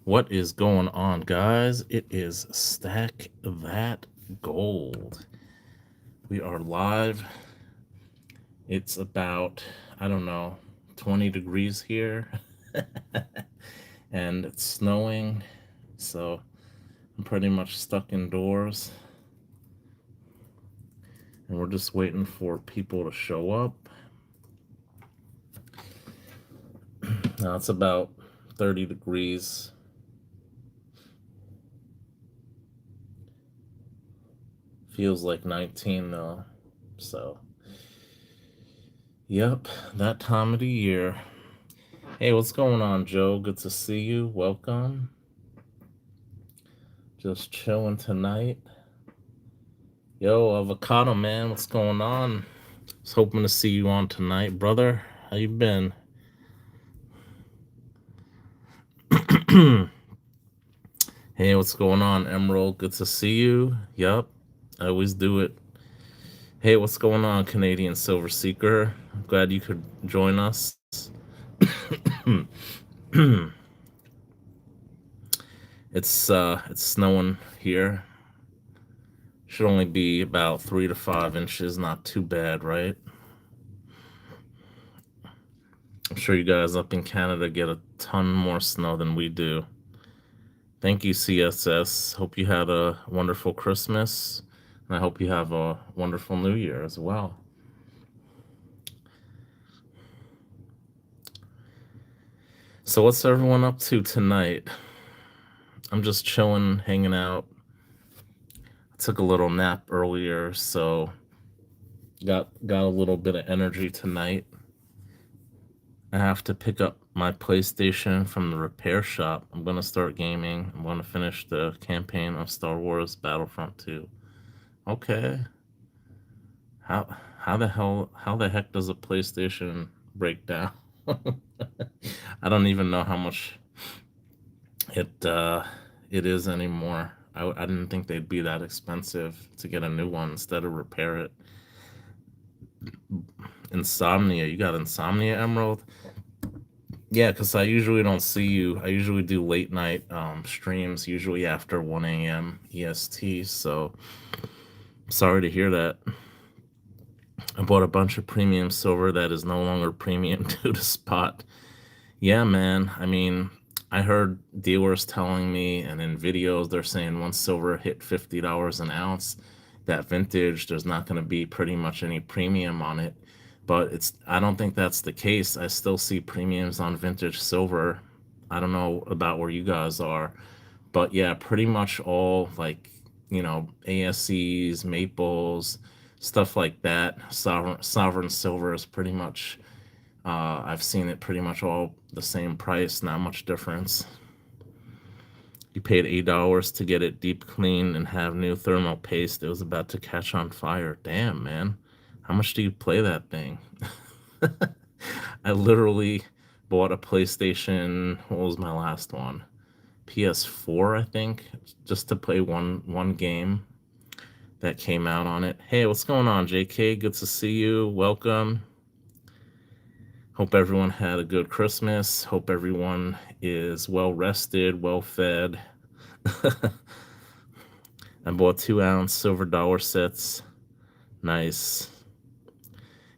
What is going on, guys? It is Stack That Gold. We are live. It's about, I don't know, 20 degrees here, and it's snowing. So I'm pretty much stuck indoors, and we're just waiting for people to show up. Now it's about 30 degrees. Feels like 19 though. So, yep, that time of the year. Hey, what's going on, Joe? Good to see you. Welcome. Just chilling tonight. Yo, Avocado Man, what's going on? Was hoping to see you on tonight, brother. How you been? Hey, what's going on, Emerald? Good to see you. Yup, I always do it. Hey, what's going on, Canadian Silver Seeker? I'm glad you could join us. It's snowing here. Should only be about 3 to 5 inches. Not too bad, right? I'm sure you guys up in Canada get a ton more snow than we do. Thank you, CSS. Hope you had a wonderful Christmas, and I hope you have a wonderful New Year as well. So, what's everyone up to tonight? I'm just chilling, hanging out. I took a little nap earlier, so got a little bit of energy tonight. I have to pick up my PlayStation from the repair shop. I'm gonna start gaming. I'm gonna finish the campaign of Star Wars Battlefront 2. Okay. How how the heck does a PlayStation break down? I don't even know how much it it is anymore. I didn't think they'd be that expensive to get a new one instead of repair it. Insomnia, you got Insomnia, Emerald? Yeah, because I usually don't see you. I usually do late night streams, usually after 1 a.m. EST. So sorry to hear that. I bought a bunch of premium silver that is no longer premium due to spot. Yeah, man. I mean, I heard dealers telling me, and in videos, they're saying once silver hit $50 an ounce, that vintage, there's not going to be pretty much any premium on it. But I don't think that's the case. I still see premiums on vintage silver. I don't know about where you guys are, but yeah, pretty much all like, ASCs, maples, stuff like that. Sovereign silver is pretty much, I've seen it pretty much all the same price, not much difference. You paid $8 to get it deep cleaned and have new thermal paste. It was about to catch on fire. Damn, man. How much do you play that thing? I literally bought a PlayStation. What was my last one? PS4, I think, just to play one game that came out on it. Hey, what's going on, JK? Good to see you. Welcome. Hope everyone had a good Christmas. Hope everyone is well rested, well fed. I bought 2-ounce silver dollar sets. Nice.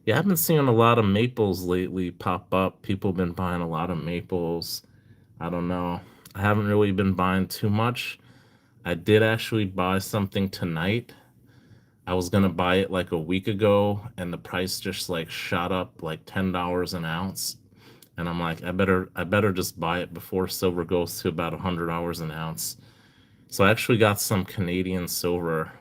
Yeah, I've been seeing a lot of maples lately pop up. People have been buying a lot of maples. I don't know. I haven't really been buying too much. I did actually buy something tonight. I was gonna buy it like a week ago, and the price just like shot up like $10 an ounce. And I'm like, I better just buy it before silver goes to about $100 an ounce. So I actually got some Canadian Silver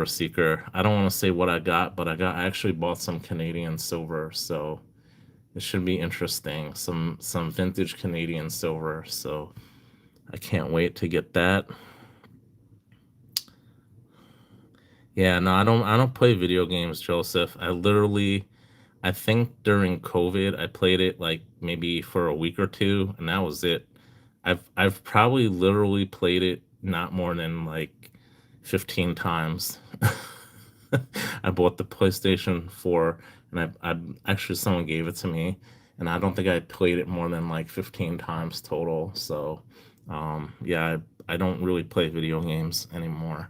Seeker. I don't want to say what I got, but I actually bought some Canadian silver, so it should be interesting. Some vintage Canadian silver, so I can't wait to get that. Yeah, no, I don't play video games, Joseph. I think during COVID I played it like maybe for a week or two, and that was it. I've probably literally played it not more than like 15 times. I bought the PlayStation 4, and I actually someone gave it to me, and I don't think I played it more than like 15 times total. So, yeah, I don't really play video games anymore.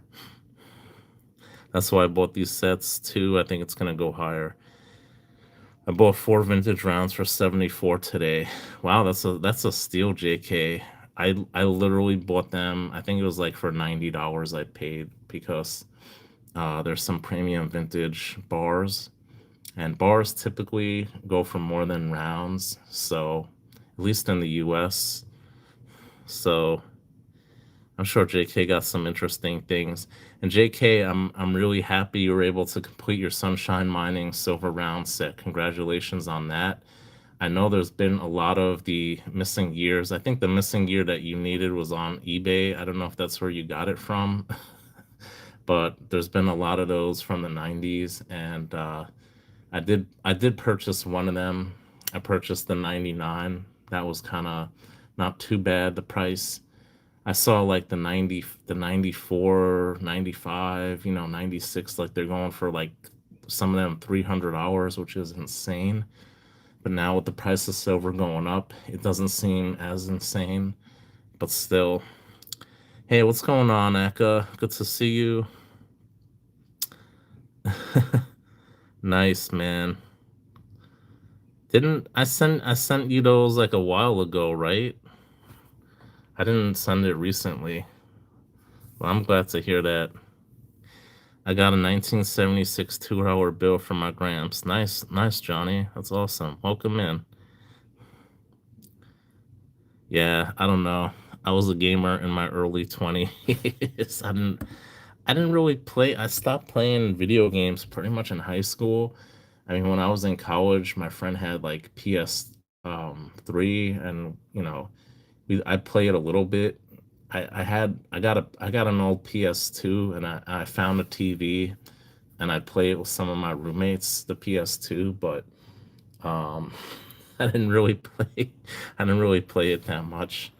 That's why I bought these sets too. I think it's gonna go higher. I bought 4 vintage rounds for 74 today. Wow, that's a steal, JK. I literally bought them. I think it was like for $90 I paid because there's some premium vintage bars, and bars typically go for more than rounds. So at least in the US. So I'm sure JK got some interesting things. And JK, I'm really happy you were able to complete your Sunshine Mining silver round set. Congratulations on that. I know there's been a lot of the missing gears. I think the missing gear that you needed was on eBay. I don't know if that's where you got it from, but there's been a lot of those from the 90s, and I did purchase one of them. I purchased the 99. That was kind of not too bad, the price. I saw like the 90, the 94, 95, 96, like they're going for like some of them $300, which is insane. But now with the price of silver going up, it doesn't seem as insane. But still, hey, what's going on, Eka? Good to see you. Nice, man. Didn't I sent you those like a while ago, right? I didn't send it recently. Well, I'm glad to hear that. I got a 1976 2-hour bill from my Gramps. Nice, nice, Johnny. That's awesome. Welcome in. Yeah, I don't know. I was a gamer in my early 20s. I didn't really play. I stopped playing video games pretty much in high school. I mean, when I was in college, my friend had like PS3, and I played a little bit. I got an old PS2, and I found a TV, and I played with some of my roommates the PS2, but um I didn't really play I didn't really play it that much.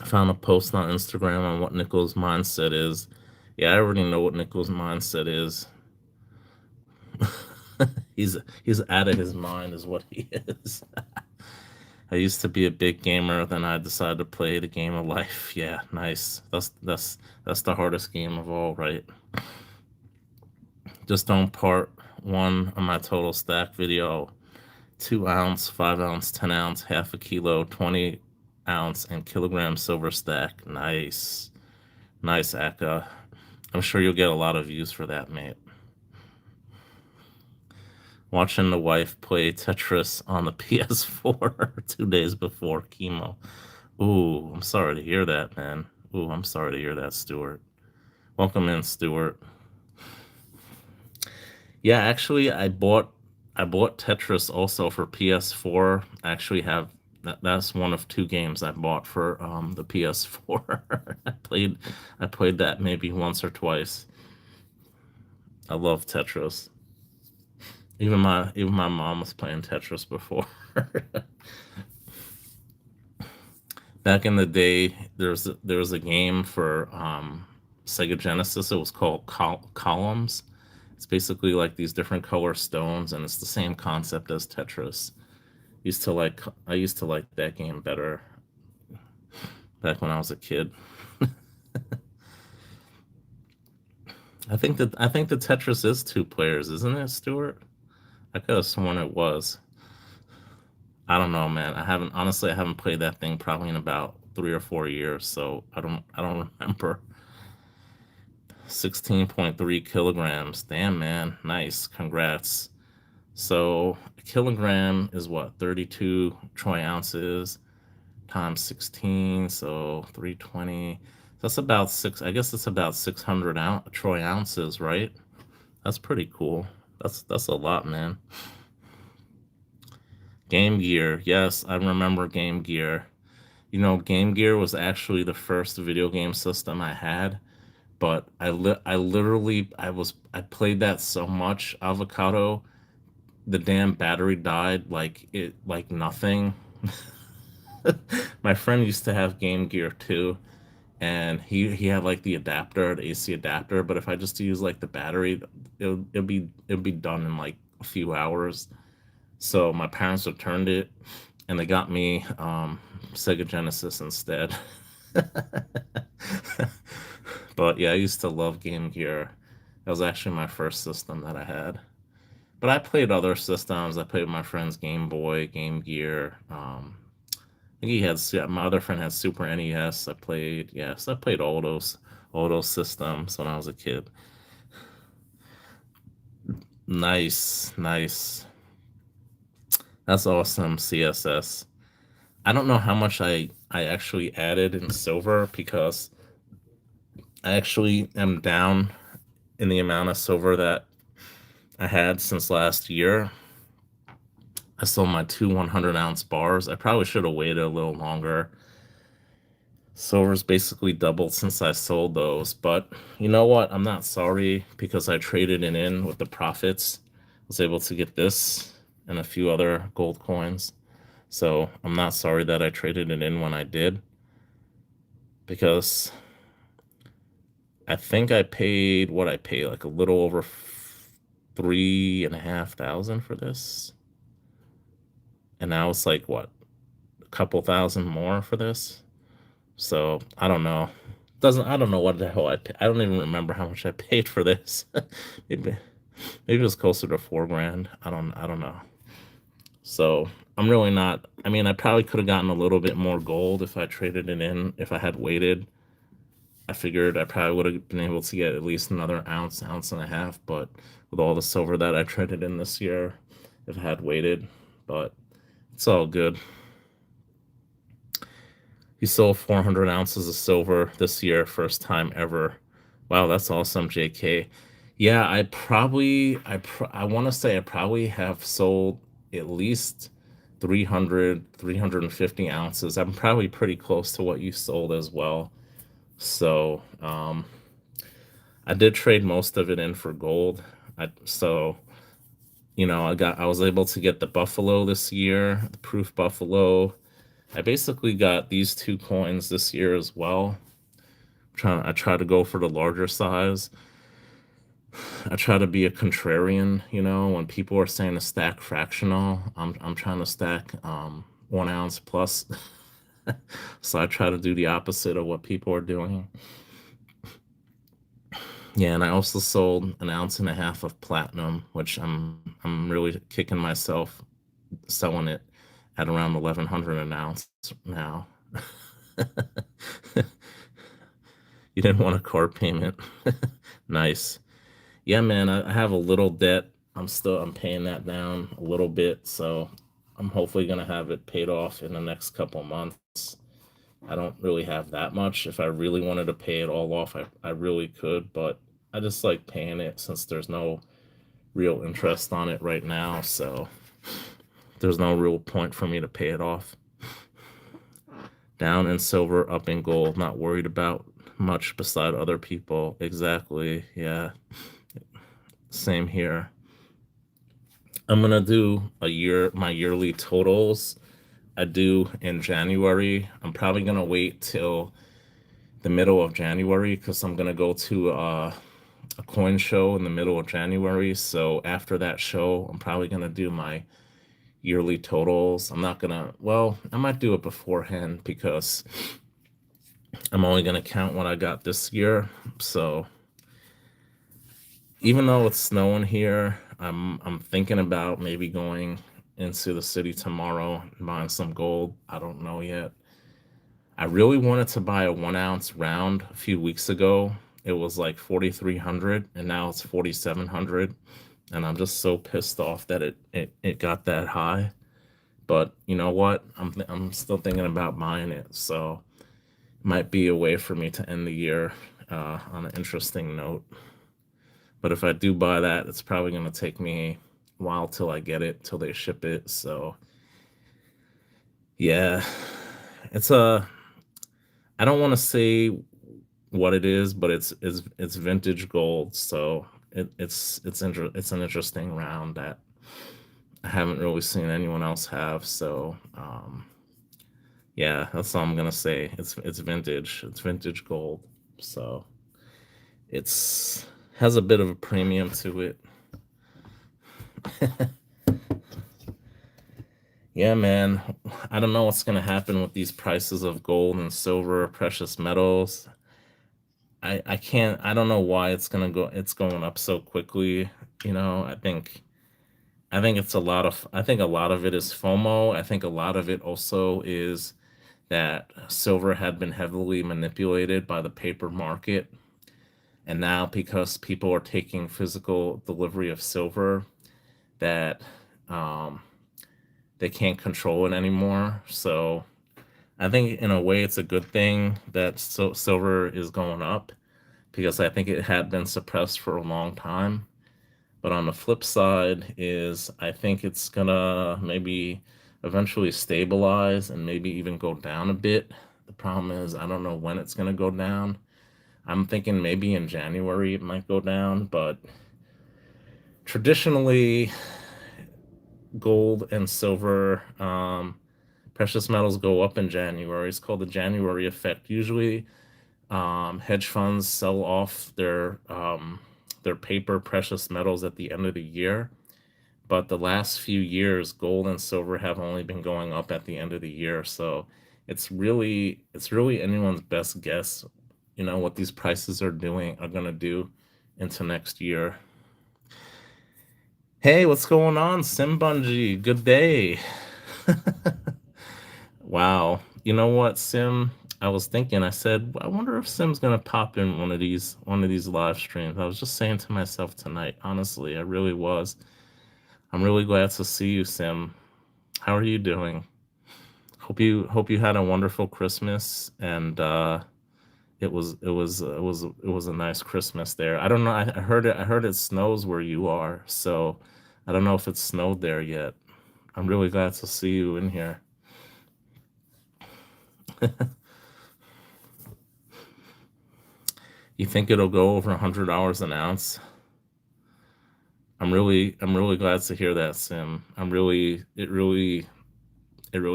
I found a post on Instagram on what Nichols' mindset is. Yeah, I already know what Nichols' mindset is. He's out of his mind is what he is. I used to be a big gamer, then I decided to play the game of life. Yeah, nice. That's the hardest game of all, right? Just don't part one of my total stack video. 2 ounce, 5 ounce, 10 ounce, half a kilo, 20 ounce, and kilogram silver stack. Nice. Nice, Aka. I'm sure you'll get a lot of views for that, mate. Watching the wife play Tetris on the PS4 2 days before chemo. Ooh, I'm sorry to hear that, man. Ooh, I'm sorry to hear that, Stuart. Welcome in, Stuart. Yeah, actually, I bought Tetris also for PS4. I actually have that's one of two games I bought for the PS4. I played that maybe once or twice. I love Tetris. Even my mom was playing Tetris before. Back in the day, there was a game for Sega Genesis. It was called Columns. It's basically like these different color stones, and it's the same concept as Tetris. I used to like that game better back when I was a kid. I think the Tetris is 2 players, isn't it, Stuart? I could have sworn it was. I don't know, man. I haven't played that thing probably in about 3 or 4 years, so I don't remember. 16.3 kilograms. Damn, man. Nice. Congrats. So a kilogram is what? 32 troy ounces times 16, so 320. That's about six. I guess it's about 600 troy ounces, right? That's pretty cool. That's a lot, man. Game Gear. Yes, I remember Game Gear. Game Gear was actually the first video game system I had, but I literally I played that so much, Avocado, the damn battery died like nothing. My friend used to have Game Gear too, and he had like the adapter, the AC adapter. But if I just use like the battery, it'll be done in like a few hours. So my parents returned it, and they got me Sega Genesis instead. But yeah, I used to love Game Gear. That was actually my first system that I had. But I played other systems. I played with my friend's Game Boy, Game Gear. I think he had my other friend had Super NES. I played, yes, I played all those systems when I was a kid. Nice, nice. That's awesome. CSS. I don't know how much I actually added in silver because I actually am down in the amount of silver that I had since last year. I sold my two 100-ounce bars. I probably should have waited a little longer. Silver's basically doubled since I sold those, but you know what? I'm not sorry because I traded it in with the profits. I was able to get this and a few other gold coins. So I'm not sorry that I traded it in when I did because I think I paid what I paid, like a little over 3,500 for this. And now it's like what, a couple thousand more for this. So I don't know. Doesn't I don't know what the hell I don't even remember how much I paid for this. maybe maybe it was closer to 4 grand. I don't know. So I'm really not. I mean, I probably could have gotten a little bit more gold if I traded it in. If I had waited, I figured I probably would have been able to get at least another ounce, ounce and a half. But with all the silver that I traded in this year, if I had waited, but it's all good. He sold 400 ounces of silver this year, first time ever. Wow, that's awesome, JK. Yeah, I want to say I probably have sold at least 300, 350 ounces. I'm probably pretty close to what you sold as well. So, I did trade most of it in for gold. I was able to get the Buffalo this year, the Proof Buffalo. I basically got these two coins this year as well. I try to go for the larger size. I try to be a contrarian, when people are saying to stack fractional, I'm trying to stack 1 ounce plus. So I try to do the opposite of what people are doing. Yeah, and I also sold an ounce and a half of platinum, which I'm really kicking myself selling it at around 1,100 an ounce now. You didn't want a car payment. Nice. Yeah, man, I have a little debt. I'm paying that down a little bit, so I'm hopefully gonna have it paid off in the next couple months. I don't really have that much. If I really wanted to pay it all off, I really could, but I just like paying it since there's no real interest on it right now, so there's no real point for me to pay it off. Down in silver, up in gold, not worried about much beside other people. Exactly. Yeah. Same here. I'm gonna do my yearly totals. I do in January. I'm probably gonna wait till the middle of January because I'm gonna go to a coin show in the middle of January. So after that show, I'm probably gonna do my yearly totals. I'm not gonna, well, I might do it beforehand because I'm only gonna count what I got this year. So even though it's snowing here, I'm thinking about maybe going into the city tomorrow and buying some gold. I don't know yet. I really wanted to buy a 1 ounce round a few weeks ago. It was like 4,300 and now it's 4,700. And I'm just so pissed off that it got that high. But you know what? I'm still thinking about buying it. So it might be a way for me to end the year on an interesting note. But if I do buy that, it's probably going to take me a while till I get it, till they ship it. So yeah, it's a. I don't want to say what it is, but it's vintage gold. So it's an interesting round that I haven't really seen anyone else have. So Yeah, that's all I'm gonna say. It's vintage. It's vintage gold. So it's has a bit of a premium to it. Yeah, man. I don't know what's gonna happen with these prices of gold and silver, precious metals. I can't. I don't know why it's gonna go. It's going up so quickly. I think it's a lot of. I think a lot of it is FOMO. I think a lot of it also is that silver had been heavily manipulated by the paper market, and now because people are taking physical delivery of silver, that um, they can't control it anymore. So I think in a way it's a good thing that silver is going up because I think it had been suppressed for a long time. But on the flip side is I think it's gonna maybe eventually stabilize and maybe even go down a bit. The problem is I don't know when it's gonna go down. I'm thinking maybe in January it might go down, but traditionally gold and silver, precious metals go up in January. It's called the January effect. Usually, hedge funds sell off their paper precious metals at the end of the year. But the last few years, gold and silver have only been going up at the end of the year. So it's really anyone's best guess, what these prices are gonna do into next year. Hey, what's going on, Simbunji? Good day. Wow. You know what, Sim? I was thinking, I said, I wonder if Sim's gonna pop in one of these live streams. I was just saying to myself tonight, honestly, I really was. I'm really glad to see you, Sim. How are you doing? Hope you had a wonderful Christmas and it was a nice Christmas there. I don't know. I heard it snows where you are, so I don't know if it snowed there yet. I'm really glad to see you in here. You think it'll go over $100 an ounce? I'm really glad to hear that, Sim. It really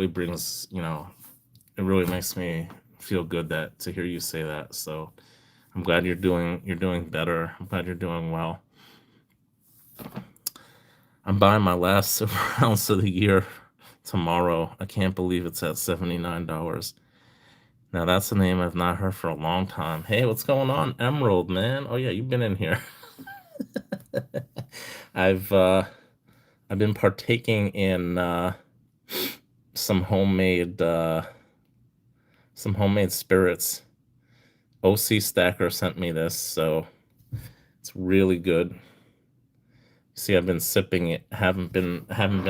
brings, it really makes me feel good that to hear you say that. So I'm glad you're doing better. I'm glad you're doing well. I'm buying my last silver ounce of the year tomorrow. I can't believe it's at $79. Now that's a name I've not heard for a long time. Hey, what's going on, Emerald, man? Oh yeah, you've been in here. I've uh I've been partaking in some homemade uh some homemade spirits. OC Stacker sent me this, so it's really good. See, I've been sipping it. Haven't been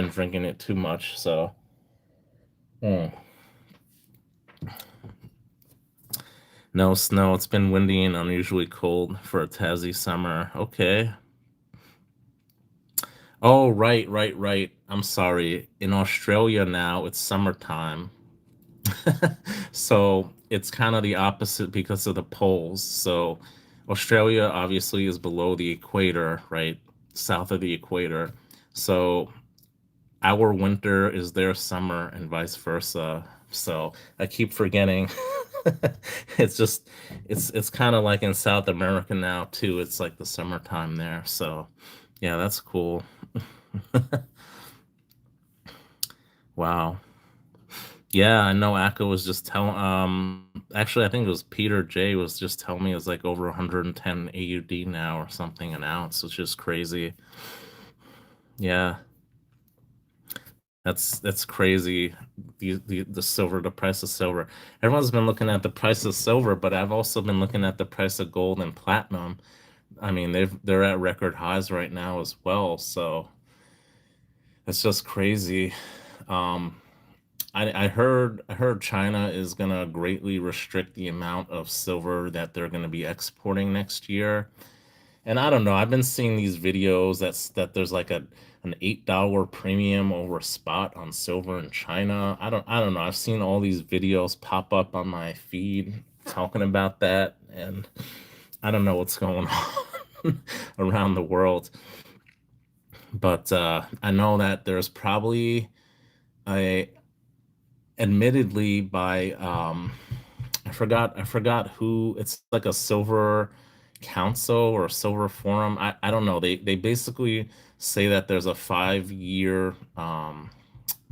drinking it too much, so mm. No snow. It's been windy and unusually cold for a Tassie summer. Okay. Oh, right, right, right. I'm sorry. In Australia now, it's summertime. So it's kind of the opposite because of the poles. So Australia obviously is below the equator, right? South of the equator. So our winter is their summer and vice versa. So I keep forgetting. It's just it's kind of like in South America now too. It's like the summertime there. So yeah, that's cool. Wow. Yeah, I know Akka was just telling actually I think it was Peter J was just telling me it's like over 110 AUD now or something an ounce, which is crazy. Yeah, that's crazy. The silver, the price of silver. Everyone's been looking at the price of silver, but I've also been looking at the price of gold and platinum. I mean, they're at record highs right now as well, so it's just crazy. Um, I heard China is gonna greatly restrict the amount of silver that they're gonna be exporting next year. And I don't know. I've been seeing these videos that there's like an $8 premium over spot on silver in China. I don't know. I've seen all these videos pop up on my feed talking about that, and I don't know what's going on around the world. But I know that there's probably a admittedly by I forgot who. It's like a silver council or a silver forum. I don't know. They basically say that there's a 5 year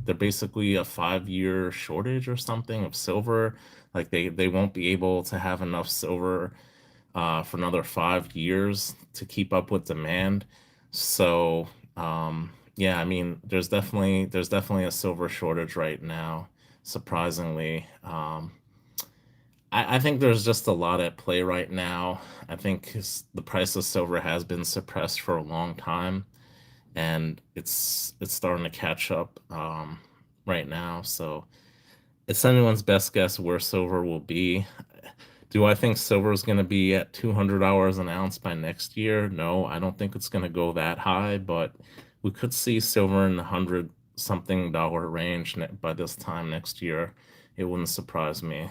they're basically a 5 year shortage or something of silver. Like they won't be able to have enough silver for another 5 years to keep up with demand. So yeah, I mean, there's definitely a silver shortage right now. Surprisingly, I think there's just a lot at play right now. I think the price of silver has been suppressed for a long time, and it's starting to catch up right now. So it's anyone's best guess where silver will be. Do I think silver is going to be at $200 an ounce by next year? No, I don't think it's going to go that high, but we could see silver in the hundred something dollar range by this time next year. It wouldn't surprise me.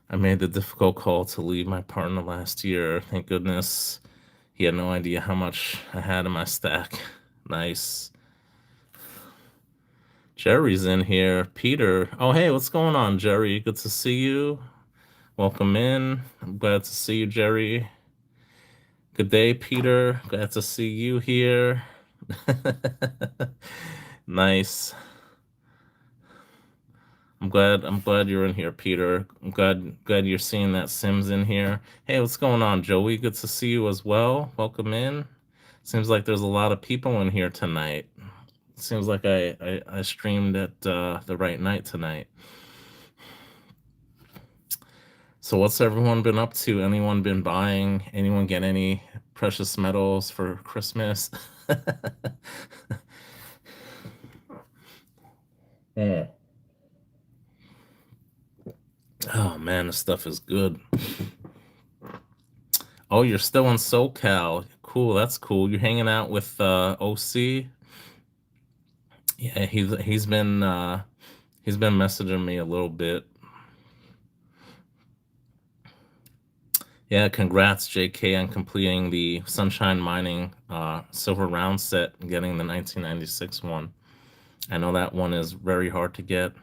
I made the difficult call to leave my partner last year. Thank goodness he had no idea how much I had in my stack. Nice. Jerry's in here. Peter. Oh, hey, what's going on, Jerry? Good to see you. Welcome in. I'm glad to see you, Jerry. Good day, Peter. Glad to see you here. Nice. I'm glad you're in here, Peter. I'm glad you're seeing that Sims in here. Hey, what's going on, Joey? Good to see you as well. Welcome in. Seems like there's a lot of people in here tonight. Seems like I streamed at the right night tonight. So what's everyone been up to? Anyone been buying? Anyone get any precious metals for Christmas? Mm. Oh man, this stuff is good. Oh, you're still in SoCal. Cool, that's cool. You're hanging out with OC. Yeah, he's been messaging me a little bit. Yeah, congrats, JK, on completing the Sunshine Mining Silver Round set and getting the 1996 one. I know that one is very hard to get.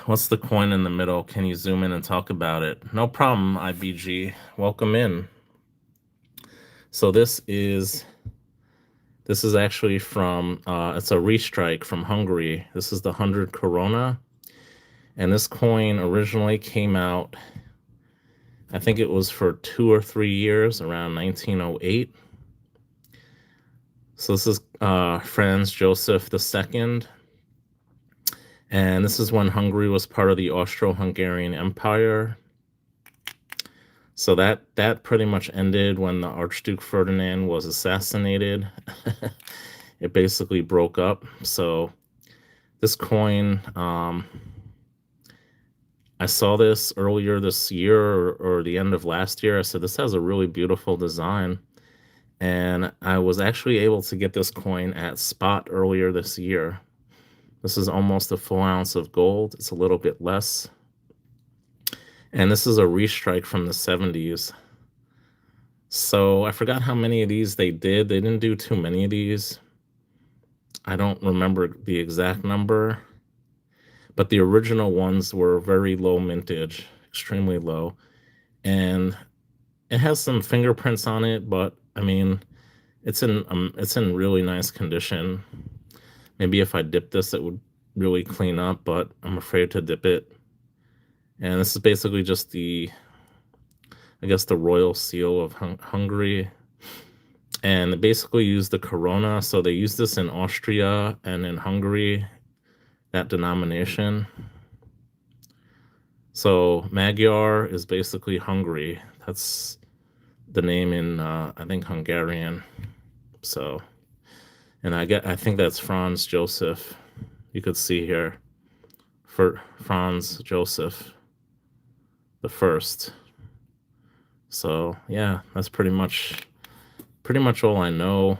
What's the coin in the middle? Can you zoom in and talk about it? No problem, IBG. Welcome in. So this is actually from it's a restrike from Hungary. This is the 100 Corona, and this coin originally came out, I think it was for 2 or 3 years, around 1908. So this is Franz Joseph II, and this is when Hungary was part of the Austro-Hungarian Empire. So that pretty much ended when the Archduke Ferdinand was assassinated. It basically broke up. So this coin, I saw this earlier this year or the end of last year. I said, this has a really beautiful design. And I was actually able to get this coin at spot earlier this year. This is almost a full ounce of gold. It's a little bit less. And this is a restrike from the 70s. So I forgot how many of these they did. They didn't do too many of these. I don't remember the exact number. But the original ones were very low mintage, extremely low. And it has some fingerprints on it, but I mean, it's in really nice condition. Maybe if I dip this, it would really clean up, but I'm afraid to dip it. And this is basically just I guess the royal seal of Hungary. And they basically use the Corona. So they use this in Austria and in Hungary, that denomination. So Magyar is basically Hungary. That's the name in I think Hungarian. So, and I think that's Franz Joseph. You could see here for Franz Joseph the first. So yeah, that's pretty much all I know.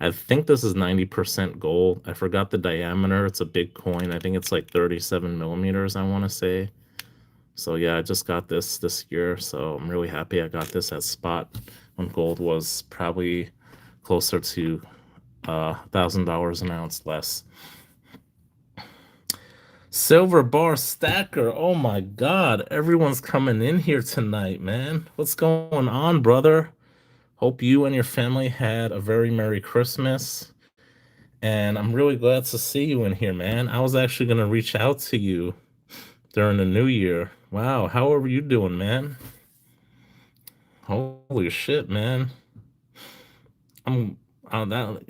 I think this is 90% gold. I forgot the diameter. It's a big coin. I think it's like 37 millimeters, I want to say. So yeah, I just got this year, so I'm really happy I got this at spot when gold was probably closer to $1,000 an ounce less. Silver bar stacker. Oh my God. Everyone's coming in here tonight, man. What's going on, brother? Hope you and your family had a very Merry Christmas. And I'm really glad to see you in here, man. I was actually going to reach out to you during the new year. Wow. How are you doing, man? Holy shit, man. I'm that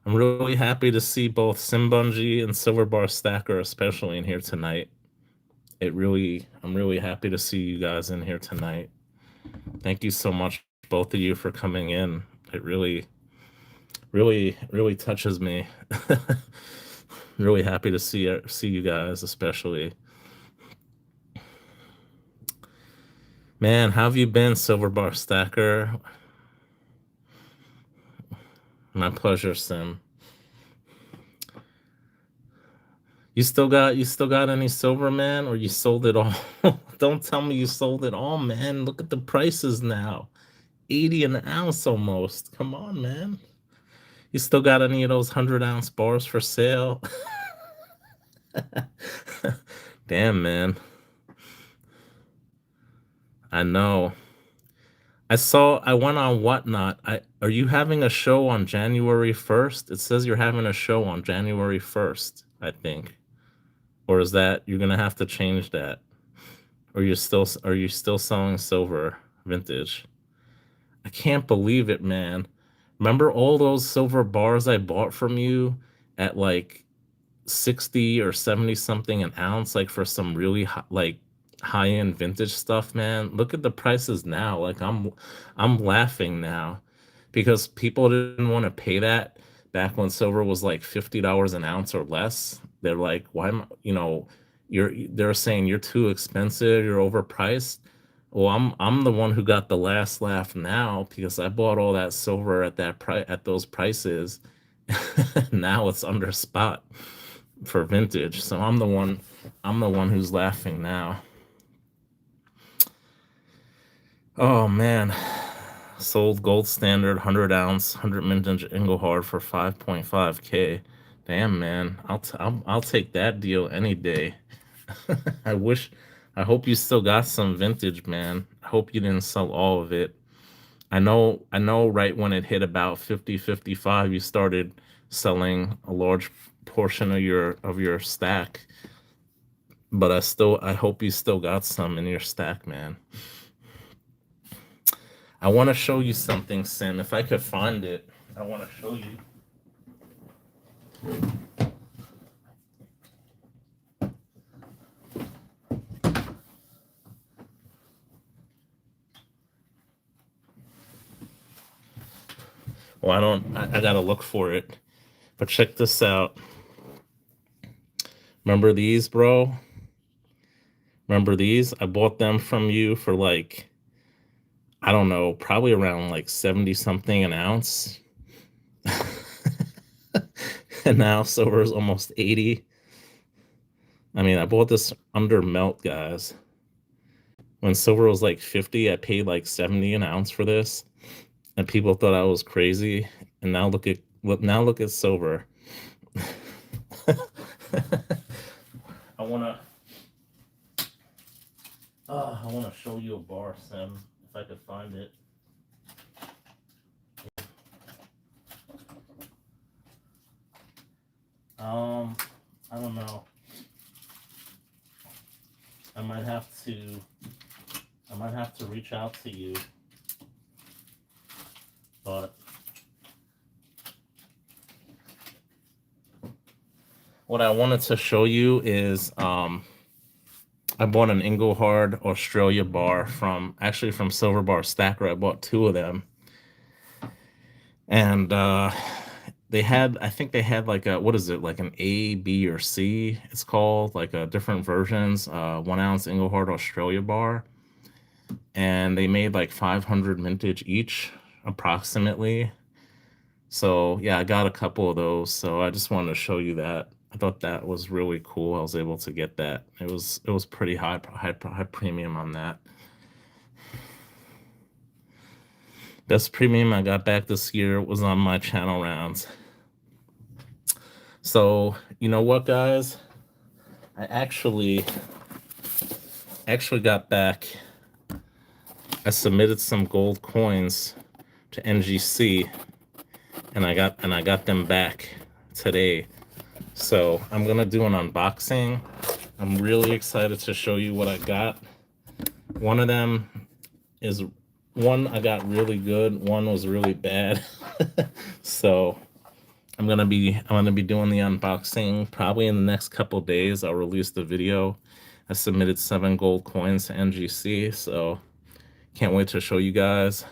I'm really happy to see both Simbunji and Silver Bar Stacker especially in here tonight. I'm really happy to see you guys in here tonight. Thank you so much, both of you, for coming in. It really touches me. Really happy to see you guys, especially. Man, how have you been, Silver Bar Stacker? My pleasure, Sim. You still got any silver, man, or you sold it all? Don't tell me you sold it all, man. Look at the prices now. 80 an ounce almost. Come on, man. You still got any of those 100-ounce bars for sale? Damn, man. I know. I went on Whatnot. Are you having a show on January 1st? It says you're having a show on January 1st, I think. Or is that you're gonna have to change that? Or are you still selling silver vintage? I can't believe it, man. Remember all those silver bars I bought from you at like 60 or 70 something an ounce, like for some really high-end vintage stuff, man? Look at the prices now. Like I'm laughing now because people didn't want to pay that back when silver was like $50 an ounce or less. They're like, why am they're saying you're too expensive, you're overpriced. Well, I'm the one who got the last laugh now because I bought all that silver at at those prices. Now it's under spot for vintage. So I'm the one who's laughing now. Oh man. Sold gold standard 100-ounce 100 vintage Engelhard for 5.5K. Damn, man. I'll take that deal any day. I hope you still got some vintage, man. I hope you didn't sell all of it. I know right when it hit about 50, 55, you started selling a large portion of your stack. But I hope you still got some in your stack, man. I want to show you something, Sim. If I could find it, I want to show you. Well, I gotta look for it. But check this out. Remember these, bro? Remember these? I bought them from you for like, I don't know, probably around like 70 something an ounce. And now silver is almost 80. I mean, I bought this under melt, guys. When silver was like 50, I paid like 70 an ounce for this. And people thought I was crazy. And now look at silver. I wanna show you a bar, Sim, if I could find it. I don't know. I might have to reach out to you. But what I wanted to show you is I bought an Engelhard Australia bar from Silver Bar Stacker. I bought 2 of them. And I think they had like what is it, like an A, B, or C, it's called, like different versions, 1 ounce Engelhard Australia bar. And they made like 500 vintage each, approximately. So yeah, I got a couple of those. So I just wanted to show you that. I thought that was really cool. I was able to get that. It was pretty high premium on that. Best premium I got back this year was on my channel rounds. So you know what, guys? I actually got back. I submitted some gold coins to NGC, and I got them back today. So I'm gonna do an unboxing. I'm really excited to show you what I got. One of them is one I got really good, one was really bad. So I'm gonna be doing the unboxing probably in the next couple days. I'll release the video. I submitted 7 gold coins to NGC, so can't wait to show you guys.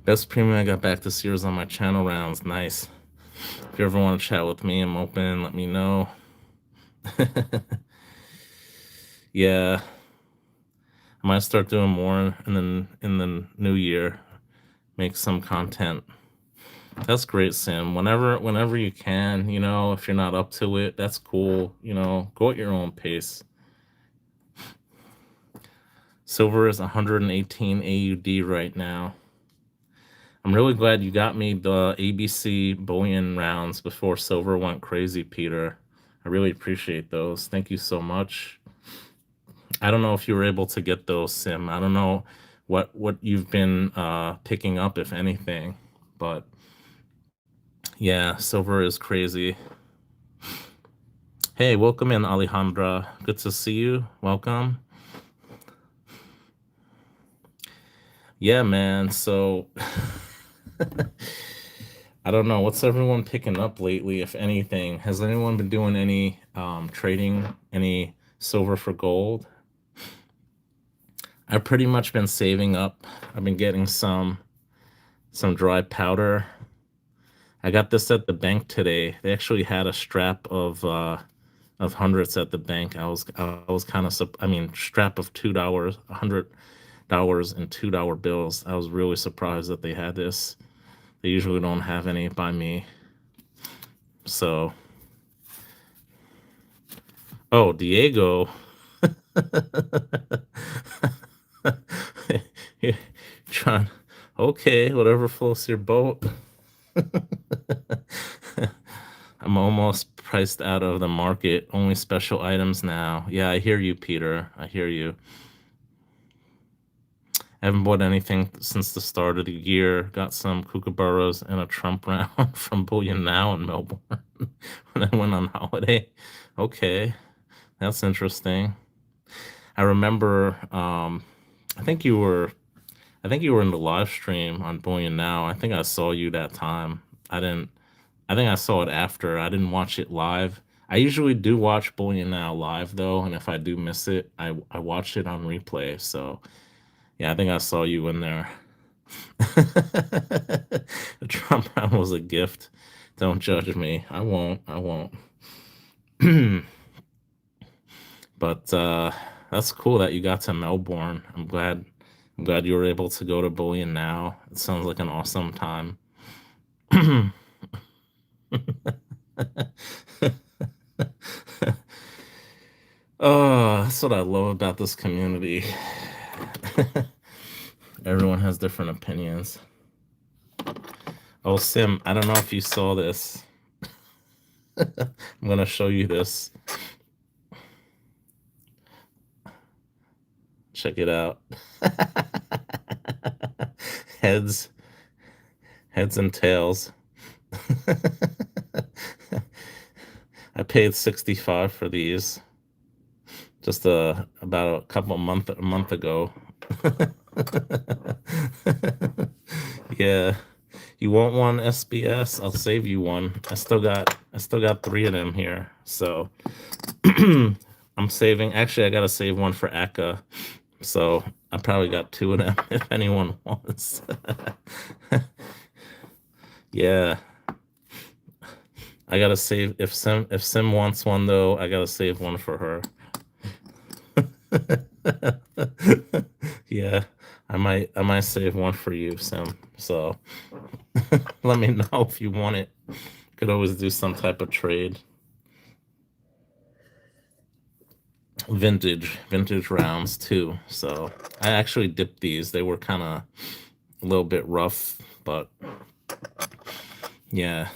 Best premium I got back this year is on my channel rounds. Nice. If you ever want to chat with me, I'm open. Let me know. Yeah, I might start doing more, and then in the new year, make some content. That's great, Sim. Whenever you can, you know, if you're not up to it, that's cool. You know, go at your own pace. Silver is 118 AUD right now. I'm really glad you got me the ABC bullion rounds before silver went crazy, Peter. I really appreciate those. Thank you so much. I don't know if you were able to get those, Sim. I don't know what you've been picking up, if anything, but yeah, silver is crazy. Hey, welcome in, Alejandra. Good to see you. Welcome. Yeah, man. So I don't know. What's everyone picking up lately, if anything? Has anyone been doing any trading, any silver for gold? I've pretty much been saving up. I've been getting some dry powder. I got this at the bank today. They actually had a strap of hundreds at the bank. I was kind of, I mean, strap of $2, $100 and $2 bills. I was really surprised that they had this. They usually don't have any by me. So, oh, Diego. Trying, okay, whatever floats your boat. I'm almost priced out of the market. Only special items now. Yeah, I hear you, Peter. I hear you. I haven't bought anything since the start of the year. Got some kookaburras and a Trump round from Bullion Now in Melbourne when I went on holiday. Okay, that's interesting. I remember, I think you were in the live stream on Bullion Now. I think I saw you that time. I think I saw it after. I didn't watch it live. I usually do watch Bullion Now live though, and if I do miss it, I watch it on replay. So yeah, I think I saw you in there. The Trump round was a gift. Don't judge me. I won't. But that's cool that you got to Melbourne. I'm glad you were able to go to Bullion Now. It sounds like an awesome time. Oh, that's what I love about this community. Everyone has different opinions. Oh, Sim, I don't know if you saw this. I'm gonna show you this. Check it out. Heads and tails. I paid 65 for these just about a month ago. Yeah, you want one, SBS? I'll save you one. I still got 3 of them here. So I'm saving. Actually, I gotta save one for Akka. So I probably got 2 of them if anyone wants. Yeah, I gotta save. If Sim wants one though, I gotta save one for her. Yeah, I might save one for you, Sim. So let me know if you want it. Could always do some type of trade. vintage rounds too. So I actually dipped these. They were kind of a little bit rough, but yeah.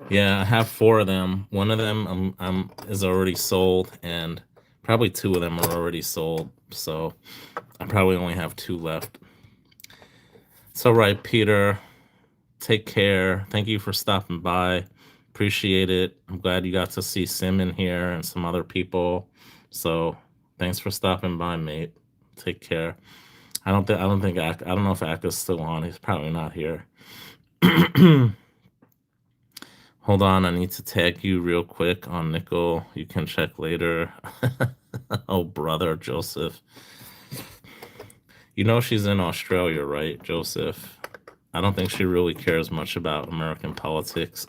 Yeah, I have four of them. One of them is already sold, and probably two of them are already sold. So I probably only have two left. It's all right, Peter. Take care. Thank you for stopping by. Appreciate it. I'm glad you got to see Sim in here and some other people. So thanks for stopping by, mate. Take care. I don't know if Aka's still on. He's probably not here. Hold on, I need to tag you real quick on Nickel. You can check later. Oh, brother, Joseph. You know she's in Australia, right, Joseph? I don't think she really cares much about American politics.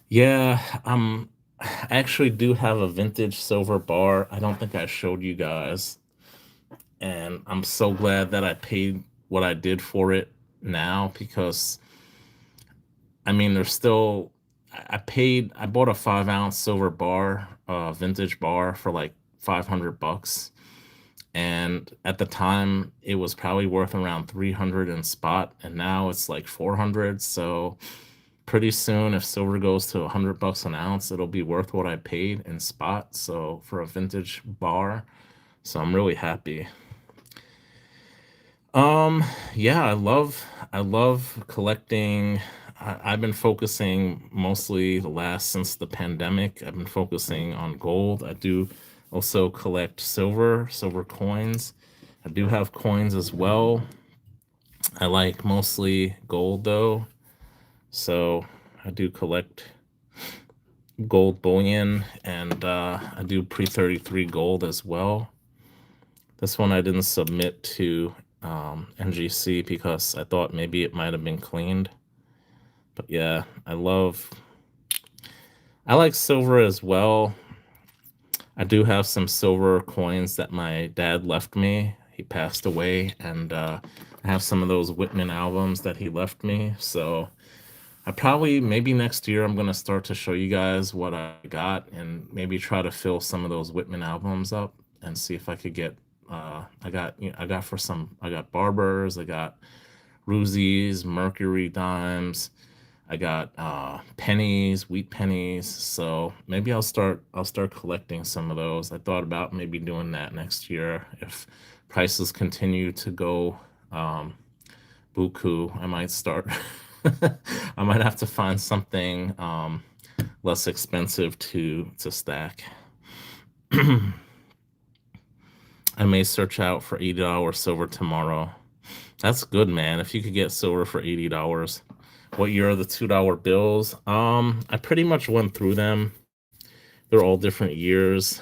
Yeah, I actually do have a vintage silver bar. I don't think I showed you guys, and I'm so glad that I paid what I did for it now because I mean there's still I bought a 5 ounce silver bar, vintage bar for like $500, and at the time it was probably worth around 300 in spot, and now it's like 400. So pretty soon, if silver goes to $100 an ounce, it'll be worth what I paid in spot. So for a vintage bar, so I'm really happy. Um, yeah, I love collecting. I've been focusing mostly the last since the pandemic. I've been focusing on gold. I do also collect silver coins. I do have coins as well. I like mostly gold though, so I do collect gold bullion, and I do pre 33 gold as well. This one I didn't submit to NGC because I thought maybe it might have been cleaned. But yeah, I like silver as well. I do have some silver coins that my dad left me. He passed away, and I have some of those Whitman albums that he left me. So I probably maybe next year I'm gonna start to show you guys what I got and maybe try to fill some of those Whitman albums up and see if I could get I got Barbers, I got Ruzies, Mercury dimes, I got pennies, wheat pennies. So maybe I'll start collecting some of those. I thought about maybe doing that next year if prices continue to go um buku. I might start I might have to find something less expensive to stack. I may search out for $80 silver tomorrow. That's good, man. If you could get silver for $80. What year are the $2 bills? I pretty much went through them. They're all different years.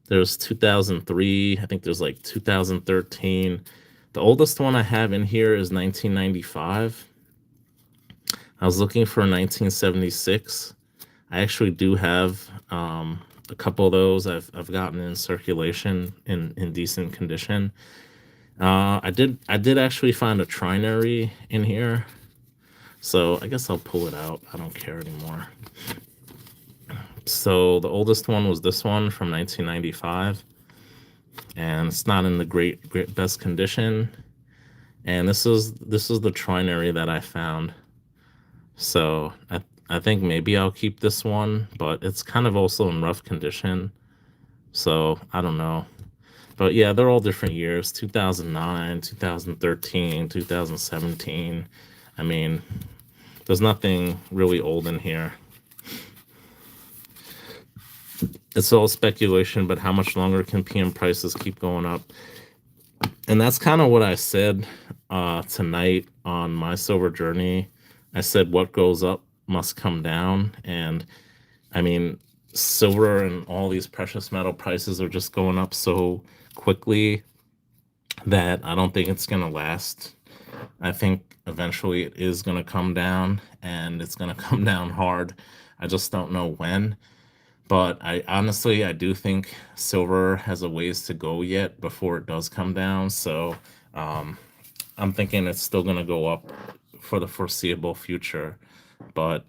There's 2003. I think there's like 2013. The oldest one I have in here is 1995. I was looking for 1976. I actually do have a couple of those I've gotten in circulation in decent condition. I did actually find a trinary in here, so I guess I'll pull it out. I don't care anymore. So the oldest one was this one from 1995, and it's not in the great best condition. And this is the trinary that I found. So I think maybe I'll keep this one, but it's kind of also in rough condition. So I don't know. But yeah, they're all different years, 2009, 2013, 2017. I mean, there's nothing really old in here. It's all speculation, but how much longer can PM prices keep going up? And that's kind of what I said tonight on my silver journey. I said what goes up must come down. And I mean, silver and all these precious metal prices are just going up so quickly that I don't think it's going to last. I think eventually it is going to come down, and it's going to come down hard. I just don't know when. But I honestly, I do think silver has a ways to go yet before it does come down. So I'm thinking it's still gonna go up for the foreseeable future, but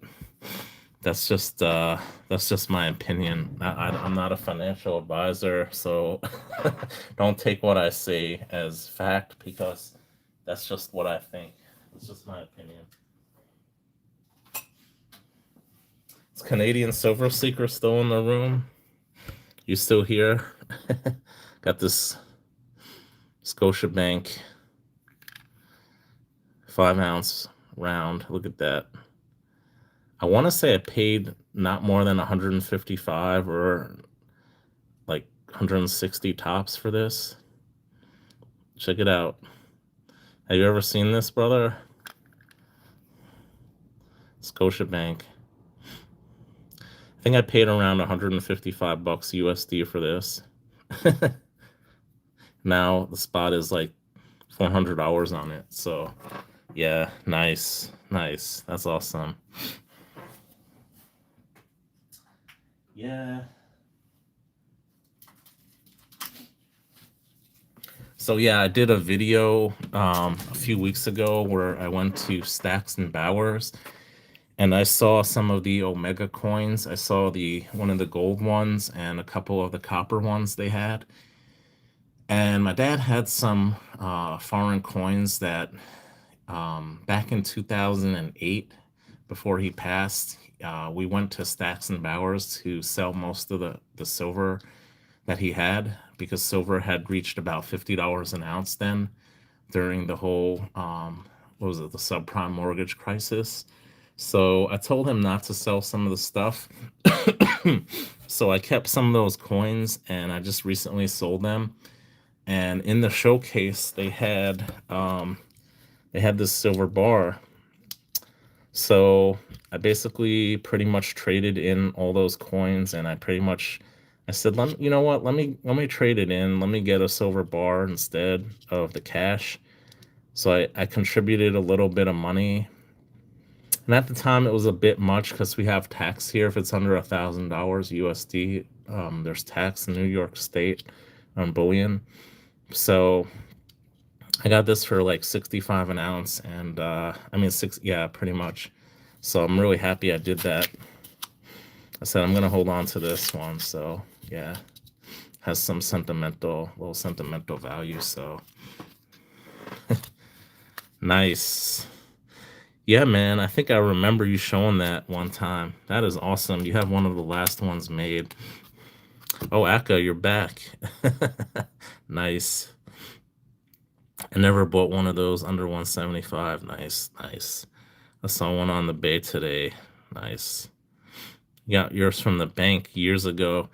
that's just uh, that's just my opinion. I'm not a financial advisor, so don't take what I say as fact because that's just what I think. It's just my opinion. Is Canadian Silver Seeker still in the room? You still here? Got this Scotiabank 5 ounce round. Look at that. I want to say I paid not more than 155 or like 160 tops for this. Check it out. Have you ever seen this, brother? Scotiabank. I think I paid around 155 bucks USD for this. Now the spot is like $400 on it. So yeah, nice, nice. That's awesome. Yeah. So yeah, I did a video a few weeks ago where I went to Stacks and Bowers and I saw some of the Omega coins. I saw the one of the gold ones and a couple of the copper ones they had. And my dad had some foreign coins that back in 2008, before he passed, we went to Stacks and Bowers to sell most of the silver that he had because silver had reached about $50 an ounce then during the whole what was it, the subprime mortgage crisis. So I told him not to sell some of the stuff. So I kept some of those coins and I just recently sold them. And in the showcase they had this silver bar. So I basically pretty much traded in all those coins and I said, you know what, let me trade it in. Let me get a silver bar instead of the cash. So I contributed a little bit of money. And at the time it was a bit much because we have tax here. If it's under $1,000 USD, there's tax in New York State on bullion. So I got this for like 65 an ounce, and I mean yeah, pretty much. So I'm really happy I did that. I said I'm gonna hold on to this one, so yeah, has some little sentimental value. So nice. Yeah, man, I think I remember you showing that one time. That is awesome. You have one of the last ones made. Oh, Akka, you're back. Nice. I never bought one of those under 175. Nice, nice. I saw one on the bay today. Nice. You got yours from the bank years ago.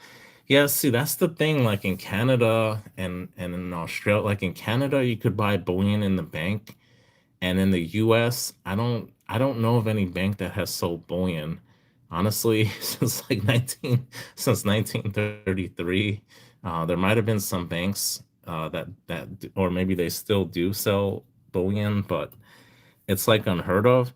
Yeah, see, that's the thing. Like in Canada and in Australia, like in Canada, you could buy bullion in the bank, and in the US, I don't know of any bank that has sold bullion. Honestly, since 1933, there might have been some banks or maybe they still do sell bullion, but it's like unheard of.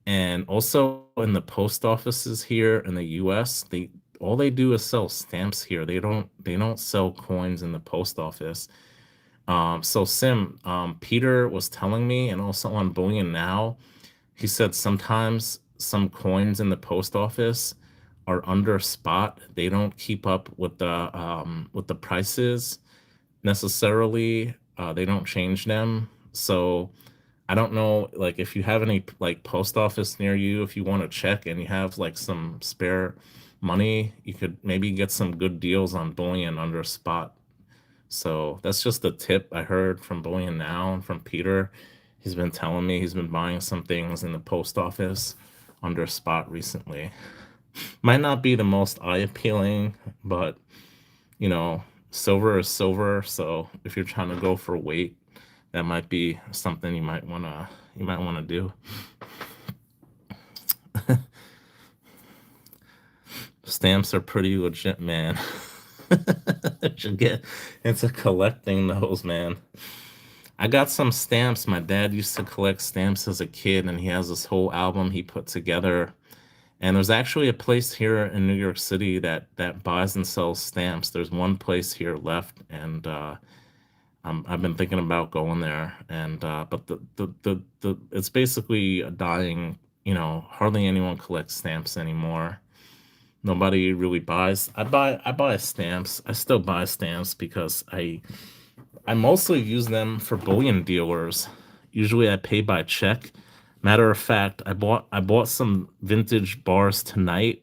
And also in the post offices here in the US, they all they do is sell stamps here. They don't sell coins in the post office. So Sim, Peter was telling me, and also on Bullion Now, he said sometimes some coins in the post office are under spot. They don't keep up with the prices necessarily. They don't change them. So I don't know, like if you have any like post office near you, if you want to check and you have like some spare money, you could maybe get some good deals on bullion under spot. So that's just a tip I heard from Bullion Now and from Peter. He's been telling me he's been buying some things in the post office under spot recently. Might not be the most eye appealing, but you know, silver is silver. So if you're trying to go for weight, that might be something you might wanna do. Stamps are pretty legit, man. Should get into collecting those, man. I got some stamps. My dad used to collect stamps as a kid, and he has this whole album he put together. And there's actually a place here in New York City that buys and sells stamps. There's one place here left, and I've been thinking about going there, and but the it's basically a dying. Hardly anyone collects stamps anymore. Nobody really buys. I buy stamps. I still buy stamps because I mostly use them for bullion dealers. Usually I pay by check. Matter of fact, I bought some vintage bars tonight,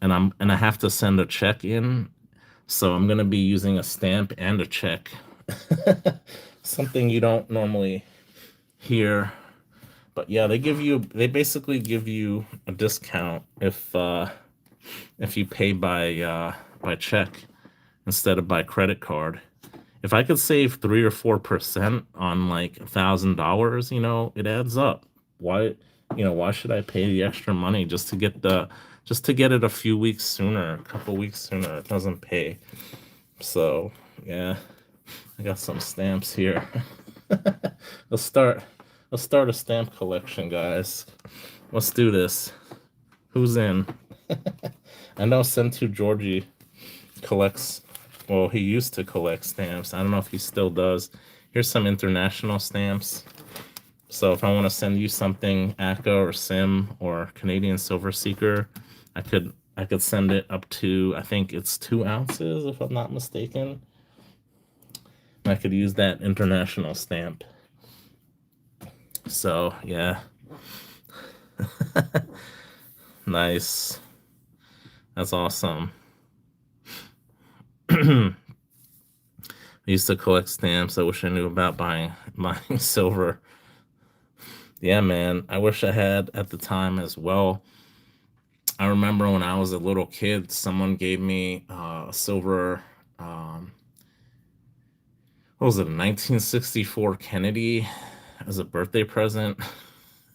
and I have to send a check in, so I'm gonna be using a stamp and a check. Something you don't normally hear. But yeah, they basically give you a discount if you pay by check instead of by credit card. If I could save 3 or 4% on like $1,000, it adds up. Why should I pay the extra money just to get it a few weeks sooner, a couple weeks sooner? It doesn't pay. So yeah, I got some stamps here. let's start let's start a stamp collection, guys. Let's do this. Who's in? I know Sentu Georgie collects. Well, he used to collect stamps. I don't know if he still does. Here's some international stamps. So if I want to send you something, ACA or SIM or Canadian Silver Seeker, I could send it up to, I think it's 2 ounces if I'm not mistaken. And I could use that international stamp. So yeah, nice. That's awesome. I used to collect stamps. I wish I knew about buying silver. Yeah, man. I wish I had at the time as well. I remember when I was a little kid, someone gave me a silver. Um, what was it? A 1964 Kennedy as a birthday present,